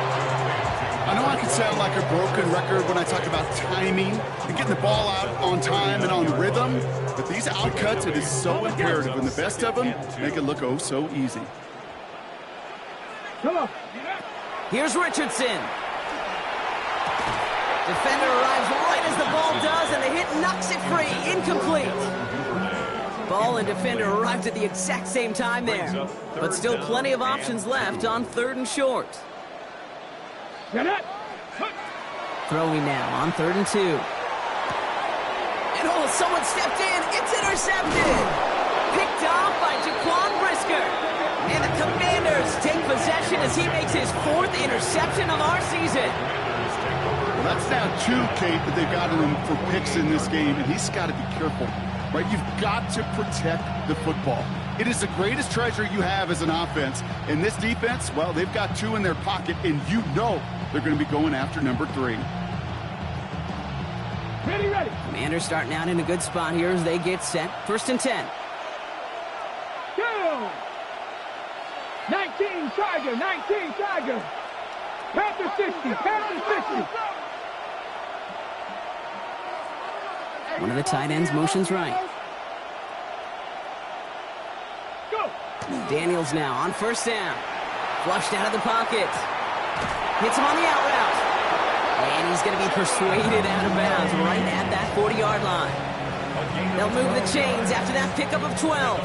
I know I can sound like a broken record when I talk about timing and getting the ball out on time and on rhythm, but these outcuts, it is so imperative, and the best of them make it look oh so easy. Come on. Here's Richardson. Defender arrives right as the ball does, and the hit knocks it free. Incomplete. Ball and defender arrived at the exact same time there. But still plenty of options left on 3rd and short. Throwing now on 3rd and 2. And oh, someone stepped in. It's intercepted. Picked off by Jaquan Brisker. And the Commanders take possession as he makes his 4th interception of our season. Well, that's now 2, Kate, that they've got him for picks in this game, and he's got to be careful. Right, you've got to protect the football. It is the greatest treasure you have as an offense. And this defense, well, they've got 2 in their pocket, and you know they're going to be going after number 3. Ready. Commanders starting out in a good spot here as they get set. 1st and 10. Go! 19 Tiger. 19 Tiger. Panther 60. Panther 60. One of the tight ends motions right. Go! Daniels now on 1st down. Flushed out of the pocket. Hits him on the out route. And he's going to be persuaded out of bounds right at that 40-yard line. They'll move the chains after that pickup of 12.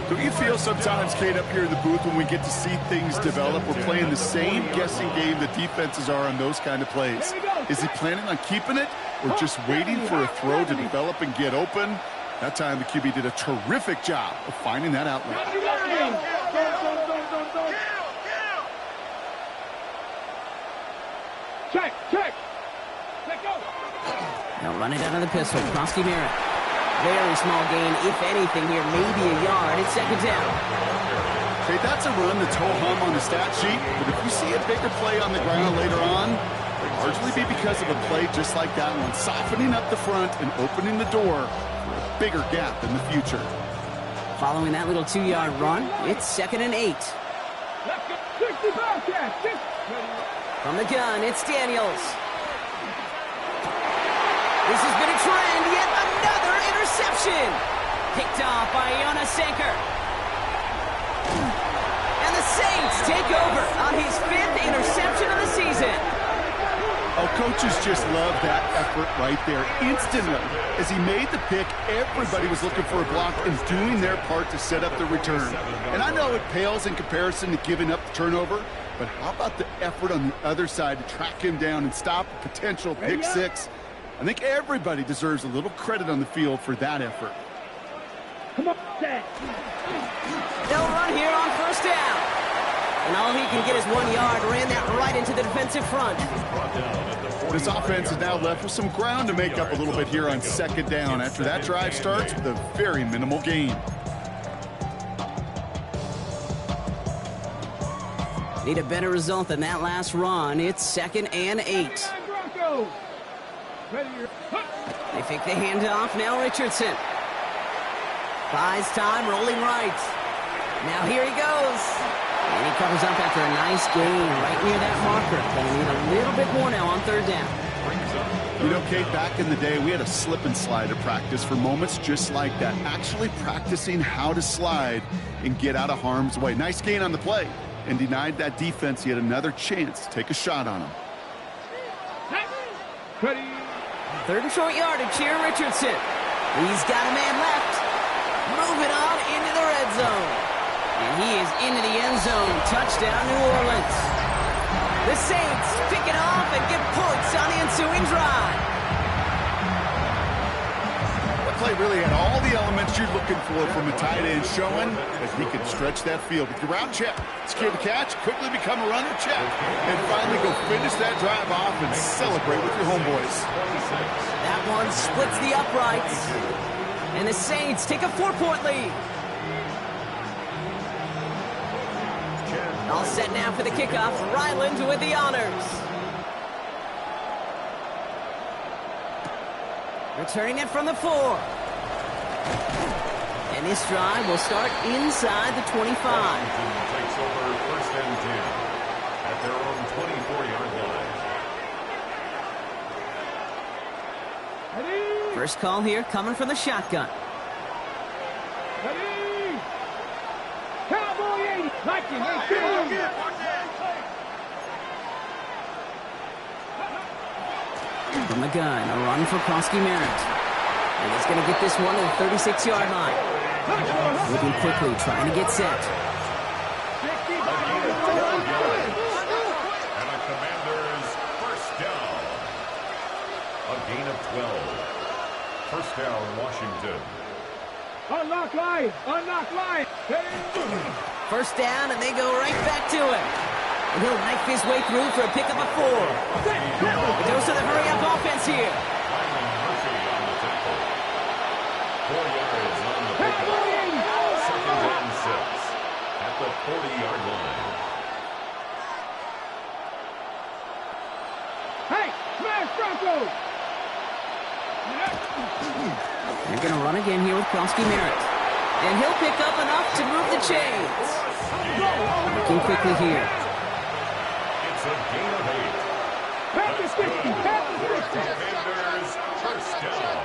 Do you feel sometimes, Kate, up here in the booth when we get to see things develop, we're playing the same guessing game the defenses are on those kind of plays? Is he planning on keeping it or just waiting for a throw to develop and get open? That time the QB did a terrific job of finding that outlet. Check. Let go. They'll run it out of the pistol. Krosky Merritt. Very small gain, if anything here, maybe a yard. It's 2nd down. Okay, that's a run that's ho-hum on the stat sheet, but if you see a bigger play on the ground later on, it'll largely be because of a play just like that one, softening up the front and opening the door for a bigger gap in the future. Following that little 2-yard run, it's 2nd and 8. Let's go. 60 Bobcats. From the gun, it's Daniels. This has been a trend, yet another interception. Picked off by Jonas Sanker. And the Saints take over on his 5th interception of the season. Oh, coaches just love that effort right there. Instantly, as he made the pick, everybody was looking for a block and doing their part to set up the return. And I know it pales in comparison to giving up the turnover, but how about the effort on the other side to track him down and stop a potential pick 6? I think everybody deserves a little credit on the field for that effort. Come on, Dad. They'll run here on 1st down. And all he can get is 1 yard. Ran that right into the defensive front. This offense is now left with some ground to make up a little bit here on 2nd down after that drive starts with a very minimal gain. Need a better result than that last run. It's 2nd and 8. They fake the handoff. Now Richardson. Buys time, rolling right. Now here he goes. And he covers up after a nice gain right near that marker. Going to need a little bit more now on 3rd down. You know, Kate, back in the day, we had a slip and slide to practice for moments just like that. Actually practicing how to slide and get out of harm's way. Nice gain on the play. And denied that defense yet another chance to take a shot on him. Ready. 3rd and short yardage here, Richardson. He's got a man left. moving on into the red zone. And he is into the end zone. Touchdown, New Orleans. The Saints pick it off and get points on the ensuing drive. The play really had all the elements you're looking for from a tight end, showing that he can stretch that field with your route check, secure the catch, quickly become a runner check, and finally go finish that drive off and celebrate with your homeboys. That one splits the uprights. And the Saints take a 4-point lead. All set now for the kickoff. Ryland with the honors. Returning it from the 4. And this drive will start inside the 25. Washington takes over first and 10 at their own 24-yard line. Ready? First call here coming from the shotgun. Ready? Cowboy 80. Viking 18. From the gun, a run for Krosky Merritt. And he's going to get this one to the 36-yard line. Moving quickly, trying to get set. And a Commanders first down. A gain of 12. First down, Washington. Unlock line. Unlock line. First down, and they go right back to it. And he'll knife his way through for a pickup of 4. It goes to the hurry-up offense here. Lyman Murphy on the tackle. 4 yards on the pickup. Second and 6 at the 40-yard line. Hey, smash Bronco. They're going to run again here with Krosky Merritt. And he'll pick up enough to move the chains. Looking quickly here. It's a gain of 8. Packers 60. Packers 60. Commanders first down.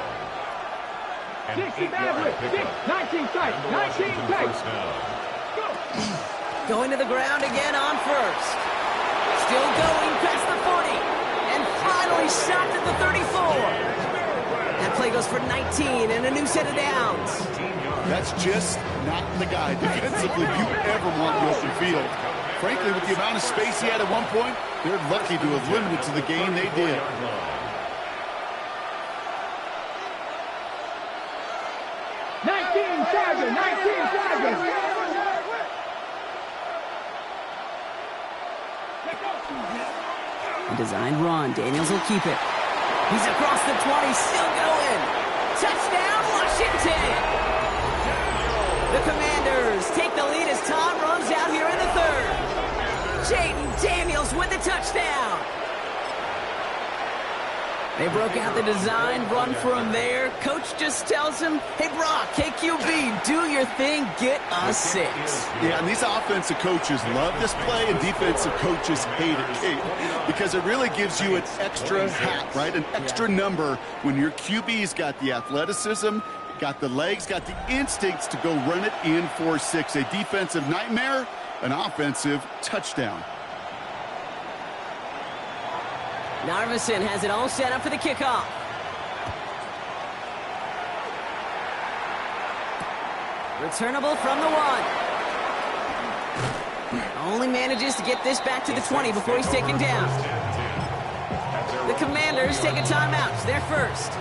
An 60 8-yard Maverick. pickup. 19 tight. And the 19 Washington tight. first down. Go. Going to the ground again on first. Still going past the 40. And finally stopped at the 34. That play goes for 19 and a new set of downs. That's just not the guy defensively you ever want in the open field. Frankly, with the amount of space he had at one point, they're lucky to have limited to the game they did. 19 Tiger. 19 Tiger. A designed run. Daniels will keep it. He's across the 20, still going. Touchdown, Washington! The Commanders take the lead as Todd runs out here in the 3rd. Jaden Daniels with the touchdown. They broke out the design run for him there. Coach just tells him, hey, Brock, KQB, do your thing, get a 6. Yeah, and these offensive coaches love this play, and defensive coaches hate it, Kate, because it really gives you an extra hat, right? An extra number when your QB's got the athleticism, got the legs, got the instincts to go run it in for 6. A defensive nightmare, an offensive touchdown. Narveson has it all set up for the kickoff. Returnable from the 1. Only manages to get this back to the 20 before he's taken down. The Commanders take a timeout. It's their first.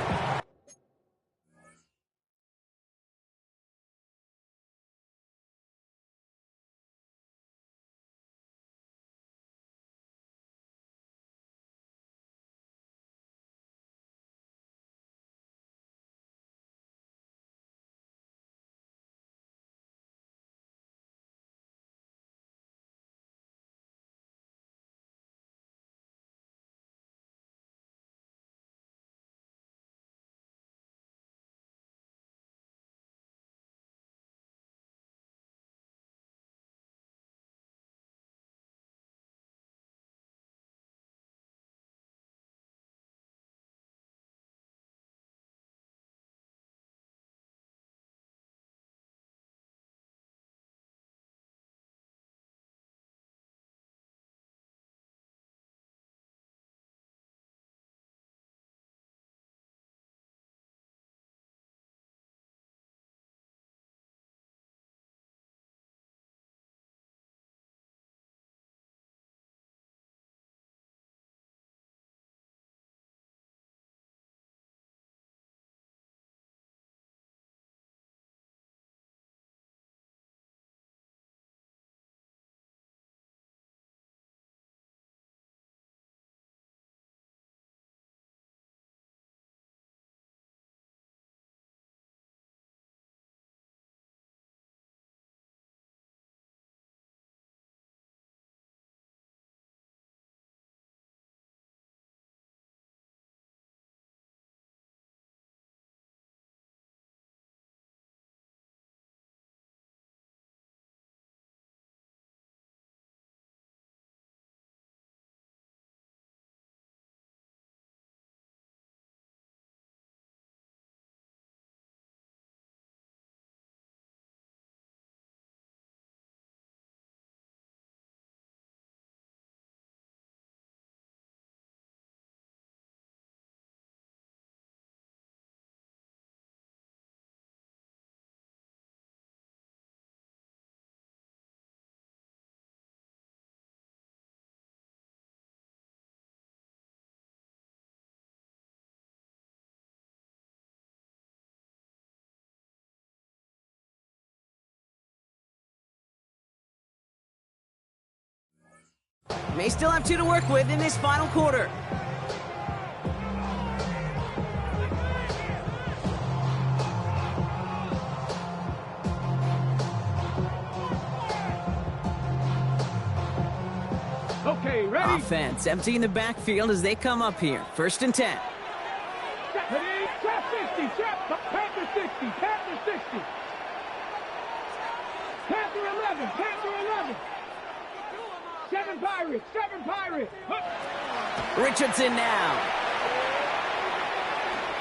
May still have 2 to work with in this final quarter. Okay, ready? Offense emptying the backfield as they come up here. 1st and 10. Ready? Trap 60, Panther 60, Panther 60. Panther 11, Panther 11. 7 Pirates, 7 Pirates. Richardson now.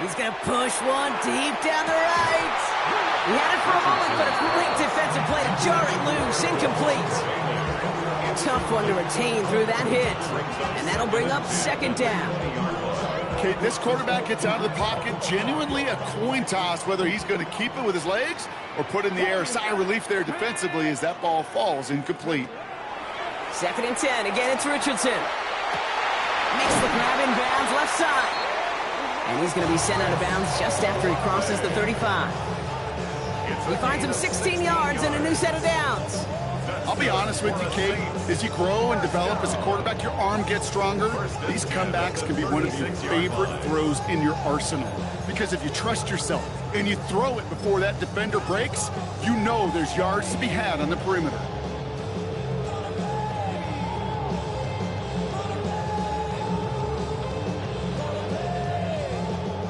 He's going to push one deep down the right. He had it for a moment, but a great defensive play to jar it loose. Incomplete. Tough one to retain through that hit. And that'll bring up 2nd down. Okay, this quarterback gets out of the pocket, genuinely a coin toss whether he's going to keep it with his legs or put in the air. Sigh of relief there defensively as that ball falls incomplete. 2nd and 10. Again, it's Richardson. Makes the grab in bounds left side. And he's going to be sent out of bounds just after he crosses the 35. He finds him 16 yards and a new set of downs. I'll be honest with you, Kate. As you grow and develop as a quarterback, your arm gets stronger. These comebacks can be one of your favorite throws in your arsenal. Because if you trust yourself and you throw it before that defender breaks, you know there's yards to be had on the perimeter.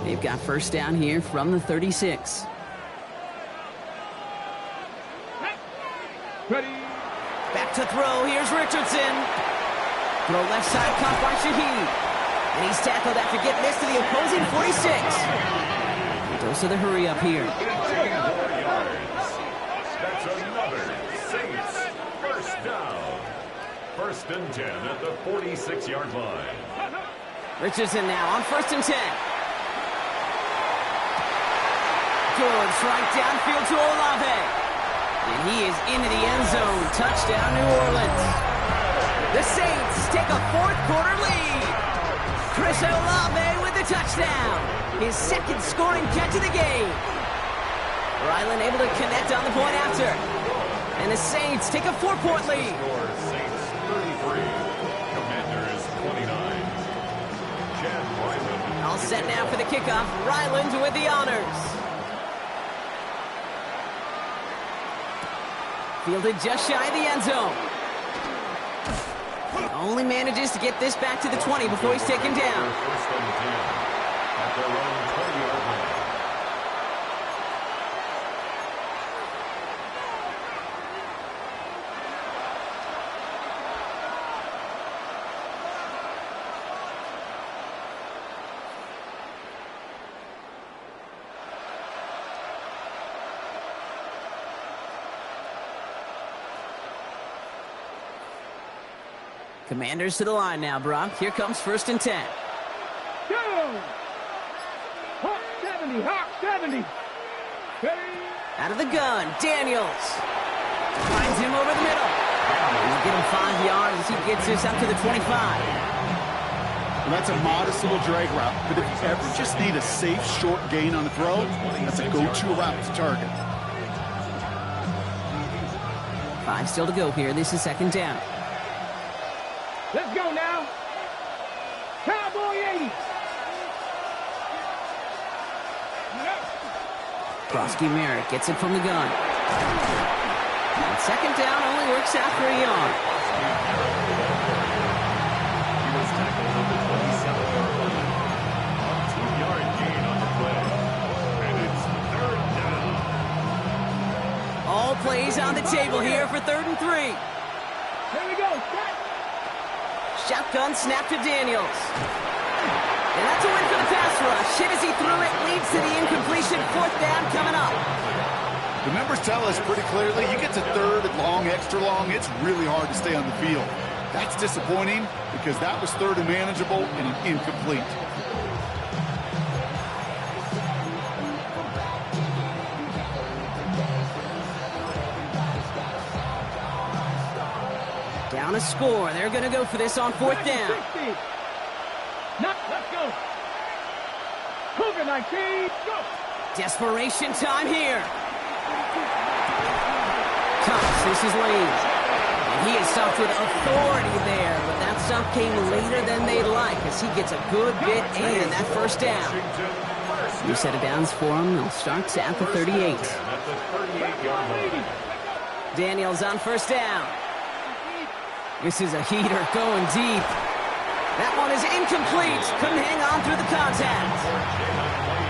They've got 1st down here from the 36. Ready? Back to throw. Here's Richardson. Throw left side caught by Shaheed. And he's tackled after getting this to the opposing 46. Dose of the hurry up here. That's another Saints 1st down. 1st and 10 at the 46-yard line. Richardson now on 1st and 10. George right downfield to Olave. And he is into the end zone. Touchdown, New Orleans. The Saints take a 4th quarter lead. Chris Olave with the touchdown. His 2nd scoring catch of the game. Ryland able to connect on the point after. And the Saints take a 4-point lead. Score Saints 33, Commanders 29. Chad Ryland. All set now for the kickoff. Ryland with the honors. Fielded just shy of the end zone. Only manages to get this back to the 20 before he's taken down. 1st and 10 at their own 20-yard line. Commanders to the line now, Brock. Here comes 1st and 10. Go! Hawk 70, Hawk 70. Ready? Out of the gun, Daniels. Finds him over the middle. He'll get him 5 yards as he gets this up to the 25. Well, that's a modest little drag route, but if you ever just need a safe, short gain on the throw, that's a go-to route to target. 5 still to go here. This is 2nd down. Let's go now. Cowboy 80. Krosky Merritt gets it from the gun. And 2nd down only works out for a yard. He was tackled at the 27-yard line. A 2-yard gain on the play. And it's 3rd down. All plays on the table here for 3rd and 3. Here we go. Shotgun snap to Daniels. And that's a win for the pass rush. Hit as he threw it, leads to the incompletion. 4th down coming up. The numbers tell us pretty clearly, you get to 3rd and long, extra long, it's really hard to stay on the field. That's disappointing because that was 3rd and manageable and an incomplete. Down a score. They're going to go for this on 4th down. Let's go. Cougar 19, go. Desperation time here. Thomas, this is Lane. And he is stopped with authority there, but that's stop came later than they'd like as he gets a good bit in that first down. New set of downs for him. They'll start at the 38. Daniels on first down. This is a heater going deep. That one is incomplete. Couldn't hang on through the contact.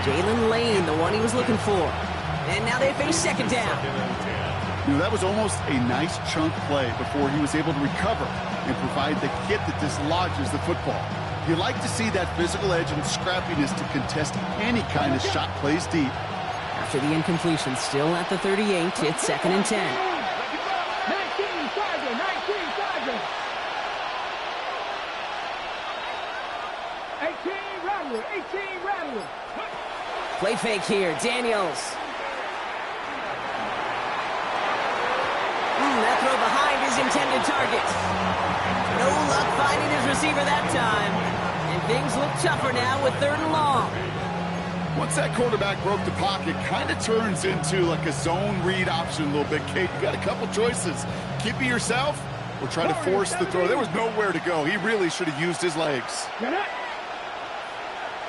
Jalen Lane, the one he was looking for. And now they face second down. You know, that was almost a nice chunk play before he was able to recover and provide the hit that dislodges the football. You like to see that physical edge and scrappiness to contest any kind of shot plays deep. After the incompletion, still at the 38, it's second and 10. 19 Charger, 19 Charger. 18 Rattler, 18 Rattler. Play fake here, Daniels. That throw behind his intended target. No luck finding his receiver that time. And things look tougher now with third and long. Once that quarterback broke the pocket, kind of turns into like a zone read option a little bit, Kate. You got a couple choices. Keep it yourself or try to force the throw. There was nowhere to go. He really should have used his legs. Get it.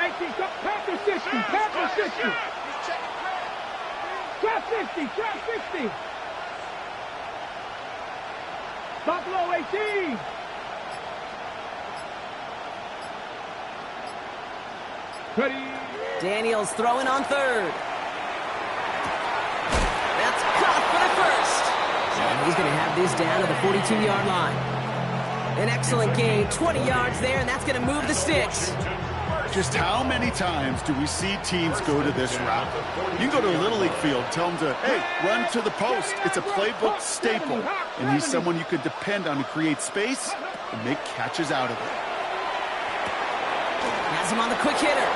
18, Panther 60, Panther 60. Trap 60, trap 60. Buffalo 18. Ready. Daniels throwing on third. That's caught for the first. And he's going to have this down to the 42-yard line. An excellent gain, 20 yards there, and that's going to move the sticks. Just how many times do we see teams go to this route? You can go to a Little League field, tell them to, hey, run to the post. It's a playbook staple, and he's someone you could depend on to create space and make catches out of it. Has him on the quick hitter.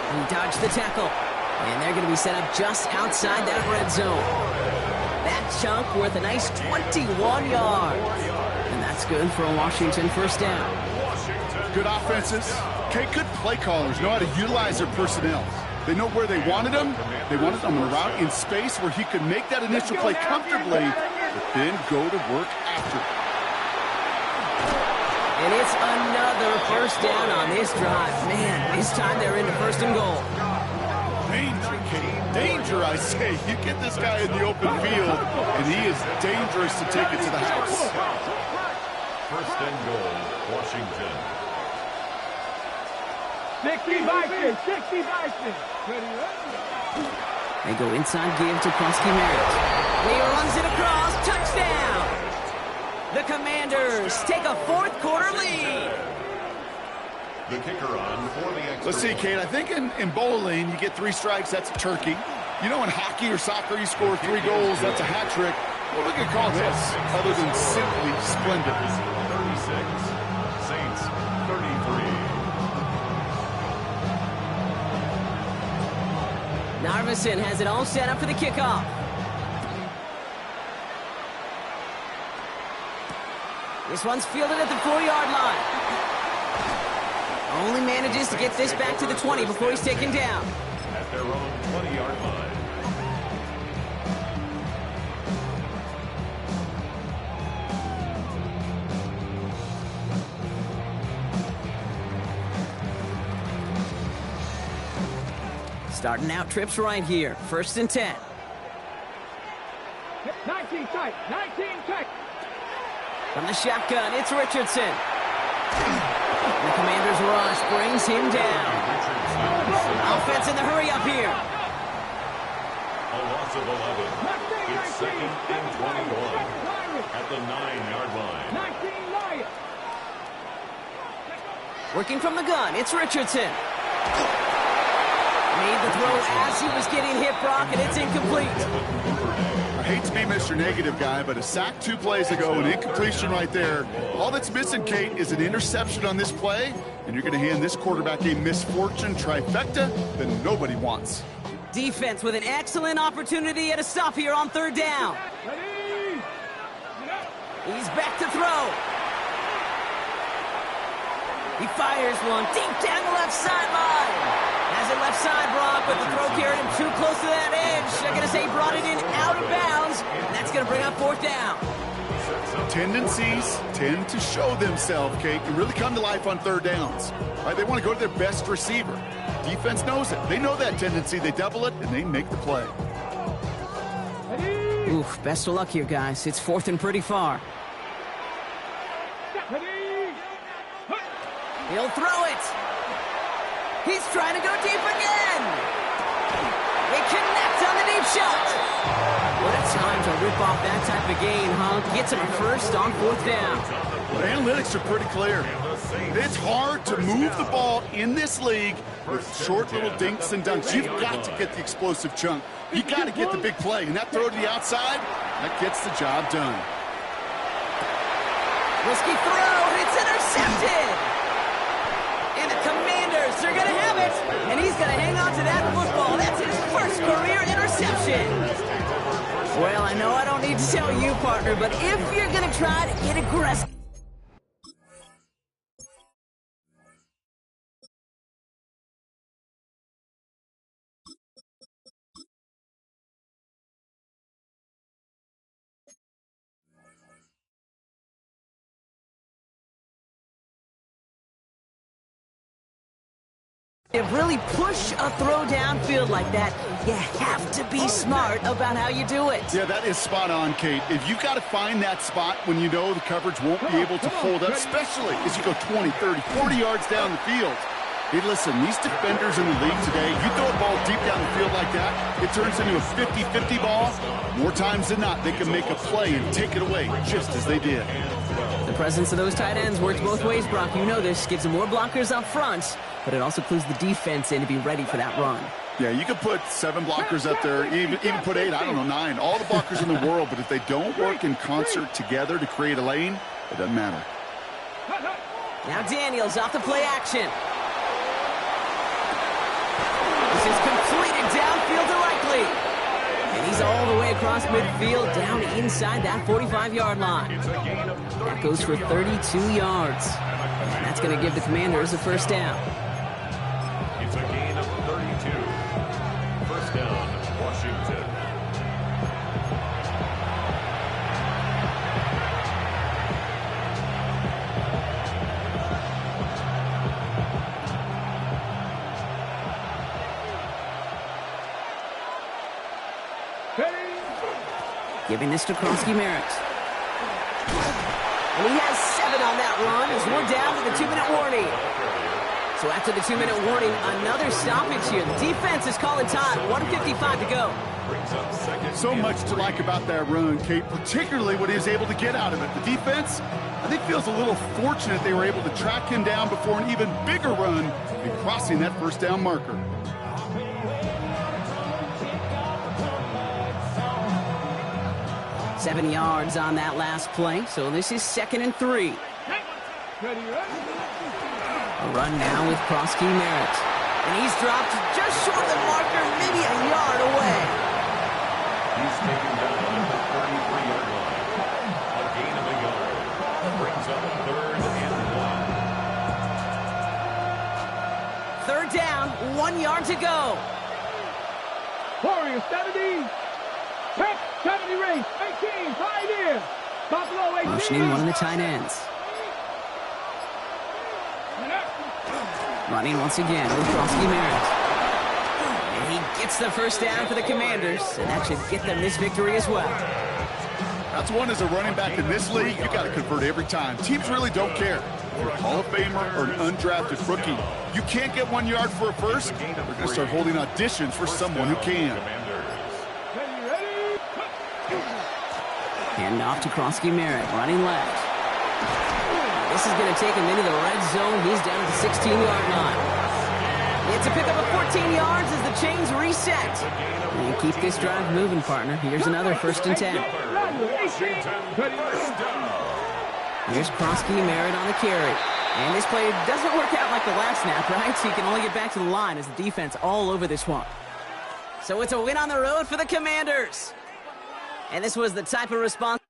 He dodged the tackle, and they're going to be set up just outside that red zone. That chunk worth a nice 21 yards. And that's good for a Washington first down. Good offenses. Okay, good play callers know how to utilize their personnel. They know where they wanted them. They wanted them on a route in space where he could make that initial play comfortably, but then go to work after it. And it's another first down on this drive. Man, this time they're into first and goal. Danger, Kate. Danger, I say. You get this guy in the open field, and he is dangerous to take it to the house. First and goal, Washington. 60 Vikings, 60 Vikings. They go inside give to Krusky Merritt. He runs it across. Touchdown! The Commanders take a fourth-quarter lead. The kicker on for the extra. Let's see, Kate. I think in bowling, you get 3 strikes. That's a turkey. You know, in hockey or soccer, you score 3 goals. That's a hat trick. What we could call this other than simply splendid? 36. Saints 33. Narveson has it all set up for the kickoff. This one's fielded at the 4-yard line. Only manages to get this back to the 20 before he's taken down. At their own 20-yard line. Starting out trips right here. First and 10. 19 tight, 19 tight. From the shotgun, it's Richardson. The Commander's rush brings him down. Offense in the hurry up here. A loss of 11. It's second and 21 at the 9-yard line. 19 Lions. Working from the gun, it's Richardson. Made the throw as he was getting hit, Brock, and it's incomplete. I hate to be Mr. Negative guy, but a sack 2 plays ago, an incompletion right there. All that's missing, Kate, is an interception on this play, and you're going to hand this quarterback a misfortune trifecta that nobody wants. Defense with an excellent opportunity at a stop here on third down. Ready. He's back to throw. He fires one deep down the left sideline. Has it left side, Brock, but the throw carried him too close to that edge. I'm going to say he brought it in out of bounds, and that's going to bring up fourth down. Tendencies tend to show themselves, Kate, and really come to life on third downs. Right? They want to go to their best receiver. Defense knows it. They know that tendency. They double it, and they make the play. Oof, best of luck here, guys. It's 4th and pretty far. He'll throw it. He's trying to go deep again. They connect on the deep shot. What a time to rip off that type of gain, huh? Gets him a first on 4th down. The analytics are pretty clear. It's hard to move the ball in this league with short little dinks and dunks. You've got to get the explosive chunk. You got to get the big play. And that throw to the outside, that gets the job done. Risky throw. It's intercepted. And the Commanders are going to have it. And he's going to hang on to that football. That's his first career interception. Well, I know I don't need to tell you, partner, but if you're going to try to get aggressive. Really push a throw downfield like that, you have to be smart about how you do it. Yeah, that is spot on, Kate. If you've got to find that spot when you know the coverage won't be able to hold up, especially as you go 20, 30, 40 yards down the field. Hey, listen, these defenders in the league today, you throw a ball deep down the field like that, it turns into a 50-50 ball. More times than not, they can make a play and take it away, just as they did. The presence of those tight ends works both ways, Brock. You know this. Gives them more blockers up front, but it also clues the defense in to be ready for that run. Yeah, you could put 7 blockers up there, even put 8, I don't know, 9. All the blockers in the world, but if they don't work in concert together to create a lane, it doesn't matter. Now Daniels off the play action. This is completed downfield to Likely. And he's all the way across midfield down inside that 45-yard line. That goes for 32 yards. And that's going to give the Commanders a first down. It's a gain of 32. First down, Washington. Giving this to Kronsky Merritt. And he has 7 on that run as we're down to the 2-minute warning. So after the 2-minute warning, another stoppage here. The defense is calling time. 1:55 to go. So much to like about that run, Kate, particularly what he was able to get out of it. The defense, I think, feels a little fortunate they were able to track him down before an even bigger run and crossing that first down marker. Seven yards on that last play, so this is 2nd and 3. A run now with Kronsky Merritt. And he's dropped just short of the marker, maybe a yard away. He's taken down at the 33-yard line. A gain of a yard. Brings up 3rd and 1. 3rd down, 1 yard to go. Warriors 70. Pep 70 race. 18. Pioneer. Buffalo 18. Motioning one of the tight ends. Running once again with Kronsky Merritt. And he gets the first down for the Commanders, and that should get them this victory as well. That's one as a running back in this league, you got to convert every time. Teams really don't care. If you're a Hall of Famer or an undrafted rookie, you can't get 1 yard for a first. They're going to start holding auditions for someone who can. Hand off to Kronsky Merritt, running left. This is going to take him into the red zone. He's down at the 16-yard line. It's a pickup of 14 yards as the chains reset. And keep this drive moving, partner. Here's another 1st and 10. Here's Kronsky Merritt on the carry. And this play doesn't work out like the last snap, right? So you can only get back to the line as the defense all over this one. So it's a win on the road for the Commanders. And this was the type of response